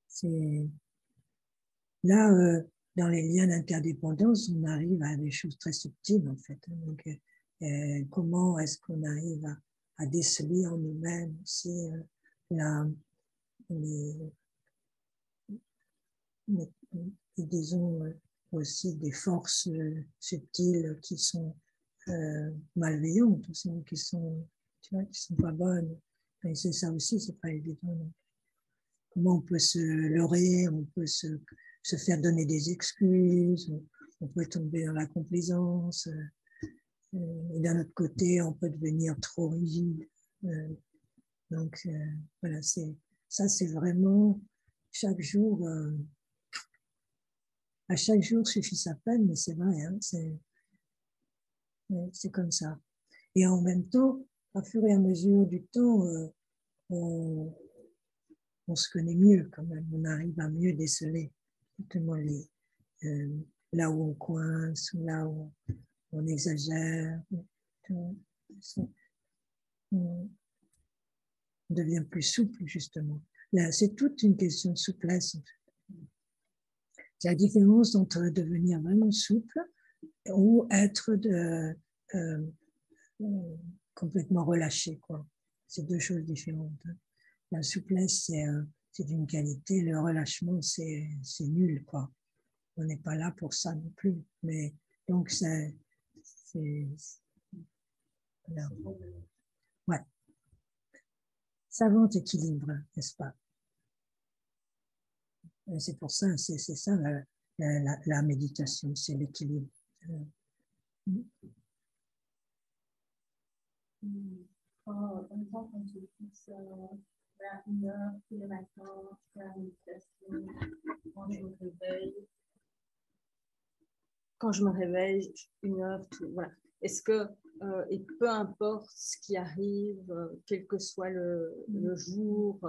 Speaker 2: c'est là, dans les liens d'interdépendance, on arrive à des choses très subtiles, en fait. Donc, comment est-ce qu'on arrive à déceler en nous-mêmes aussi disons aussi des forces subtiles qui sont malveillantes, aussi, qui sont pas bonnes. Et c'est ça aussi, c'est pas évident. Comment on peut se leurrer, on peut se faire donner des excuses, on peut tomber dans la complaisance, et d'un autre côté, on peut devenir trop rigide. Donc, voilà, ça, c'est vraiment chaque jour. À chaque jour suffit sa peine, mais c'est vrai, hein, c'est comme ça. Et en même temps, au fur et à mesure du temps, on se connaît mieux quand même, on arrive à mieux déceler justement là où on coince, là où on exagère. On devient plus souple, justement. Là, c'est toute une question de souplesse, en fait. C'est la différence entre devenir vraiment souple ou être complètement relâché, quoi. C'est deux choses différentes. La souplesse, c'est d'une qualité, le relâchement, c'est nul, quoi. On n'est pas là pour ça non plus. Mais donc, c'est voilà. Ouais. Savant équilibre, n'est-ce pas? C'est pour ça, c'est ça la méditation, c'est l'équilibre.
Speaker 10: Par exemple, quand je fixe vers 1 heure tous les matins, je fais la méditation. Quand je me réveille, 1 heure, voilà. Est-ce que, et peu importe ce qui arrive, quel que soit le jour,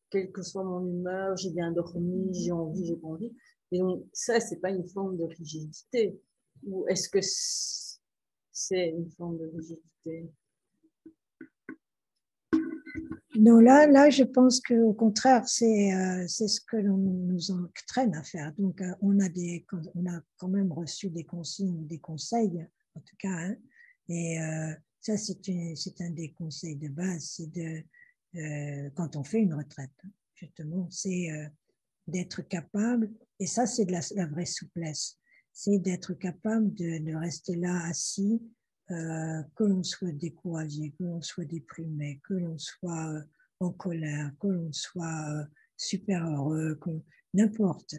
Speaker 10: quelle que soit mon humeur, j'ai bien dormi, j'ai envie, j'ai pas envie. Et donc, ça, c'est pas une forme de rigidité. Ou est-ce que c'est une forme de rigidité?
Speaker 2: Non, là, je pense qu'au contraire, c'est ce que l'on nous entraîne à faire. Donc, on a quand même reçu des consignes, des conseils, en tout cas. Hein, et ça, c'est un des conseils de base, c'est quand on fait une retraite, justement, c'est d'être capable, et ça, c'est de la vraie souplesse, c'est d'être capable de rester là assis, que l'on soit découragé, que l'on soit déprimé, que l'on soit en colère, que l'on soit super heureux, n'importe.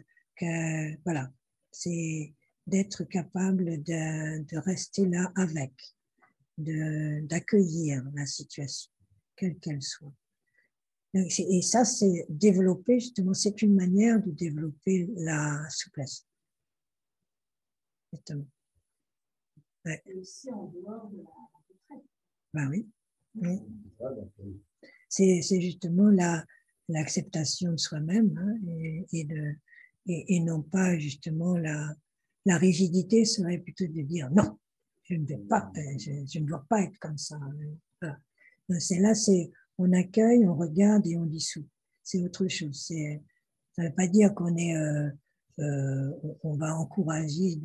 Speaker 2: Voilà, c'est d'être capable de rester là avec, d'accueillir la situation, quelle qu'elle soit. Et ça, c'est développer, justement, c'est une manière de développer la souplesse. Justement. Ouais.
Speaker 10: Et aussi en dehors de la retraite.
Speaker 2: Ben oui. Oui. C'est justement l'acceptation de soi-même, hein, et non pas justement la rigidité serait plutôt de dire non, je ne vais pas, je ne dois pas être comme ça. Voilà. C'est là, on accueille, on regarde et on dissout. C'est autre chose. Ça ne veut pas dire qu'on on va encourager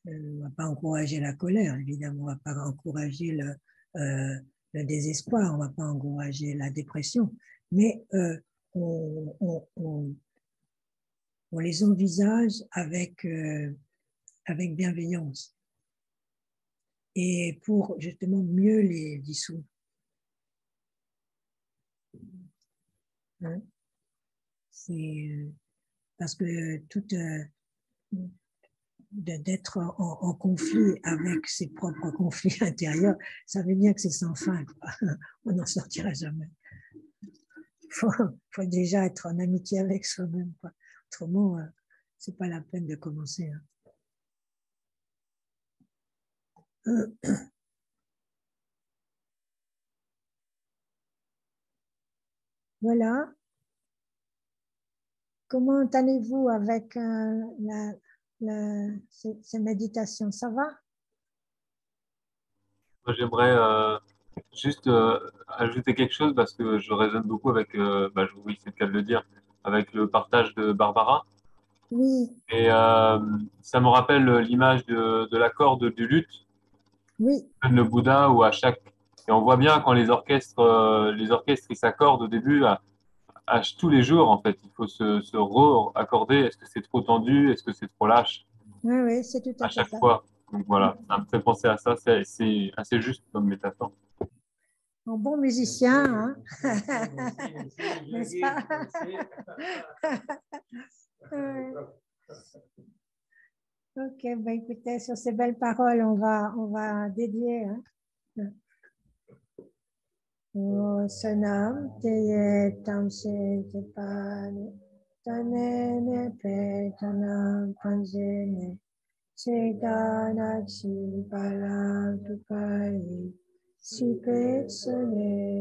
Speaker 2: on va pas encourager la colère, évidemment, on va pas encourager le désespoir, on va pas encourager la dépression, mais on les envisage avec bienveillance et pour justement mieux les dissoudre. Hein? C'est parce que d'être en conflit avec ses propres conflits intérieurs, ça veut dire que c'est sans fin, quoi. On n'en sortira jamais. Faut déjà être en amitié avec soi-même, quoi. Autrement, c'est pas la peine de commencer, hein. Voilà. Comment allez-vous avec ces méditations? Ça va?
Speaker 4: Moi, j'aimerais juste ajouter quelque chose parce que je résonne beaucoup avec, oui, c'est le cas de le dire, avec le partage de Barbara.
Speaker 2: Oui,
Speaker 4: Et ça me rappelle l'image de la corde du luth,
Speaker 2: oui,
Speaker 4: le Bouddha, où à chaque... Et on voit bien quand les orchestres ils s'accordent au début, tous les jours, en fait. Il faut se re-accorder. Est-ce que c'est trop tendu? Est-ce que c'est trop lâche?
Speaker 2: oui, oui, c'est tout
Speaker 4: À
Speaker 2: à fait
Speaker 4: chaque
Speaker 2: ça.
Speaker 4: fois. Donc voilà, ça me fait penser à ça. C'est assez juste comme métaphore.
Speaker 2: Un bon musicien, hein? N'est-ce pas? Ok, ben écoutez, sur ces belles paroles, on va dédier, hein? O sanam te tam se te pane, tanene pe tanam panjene, se dana chi palam tupai, si pe sone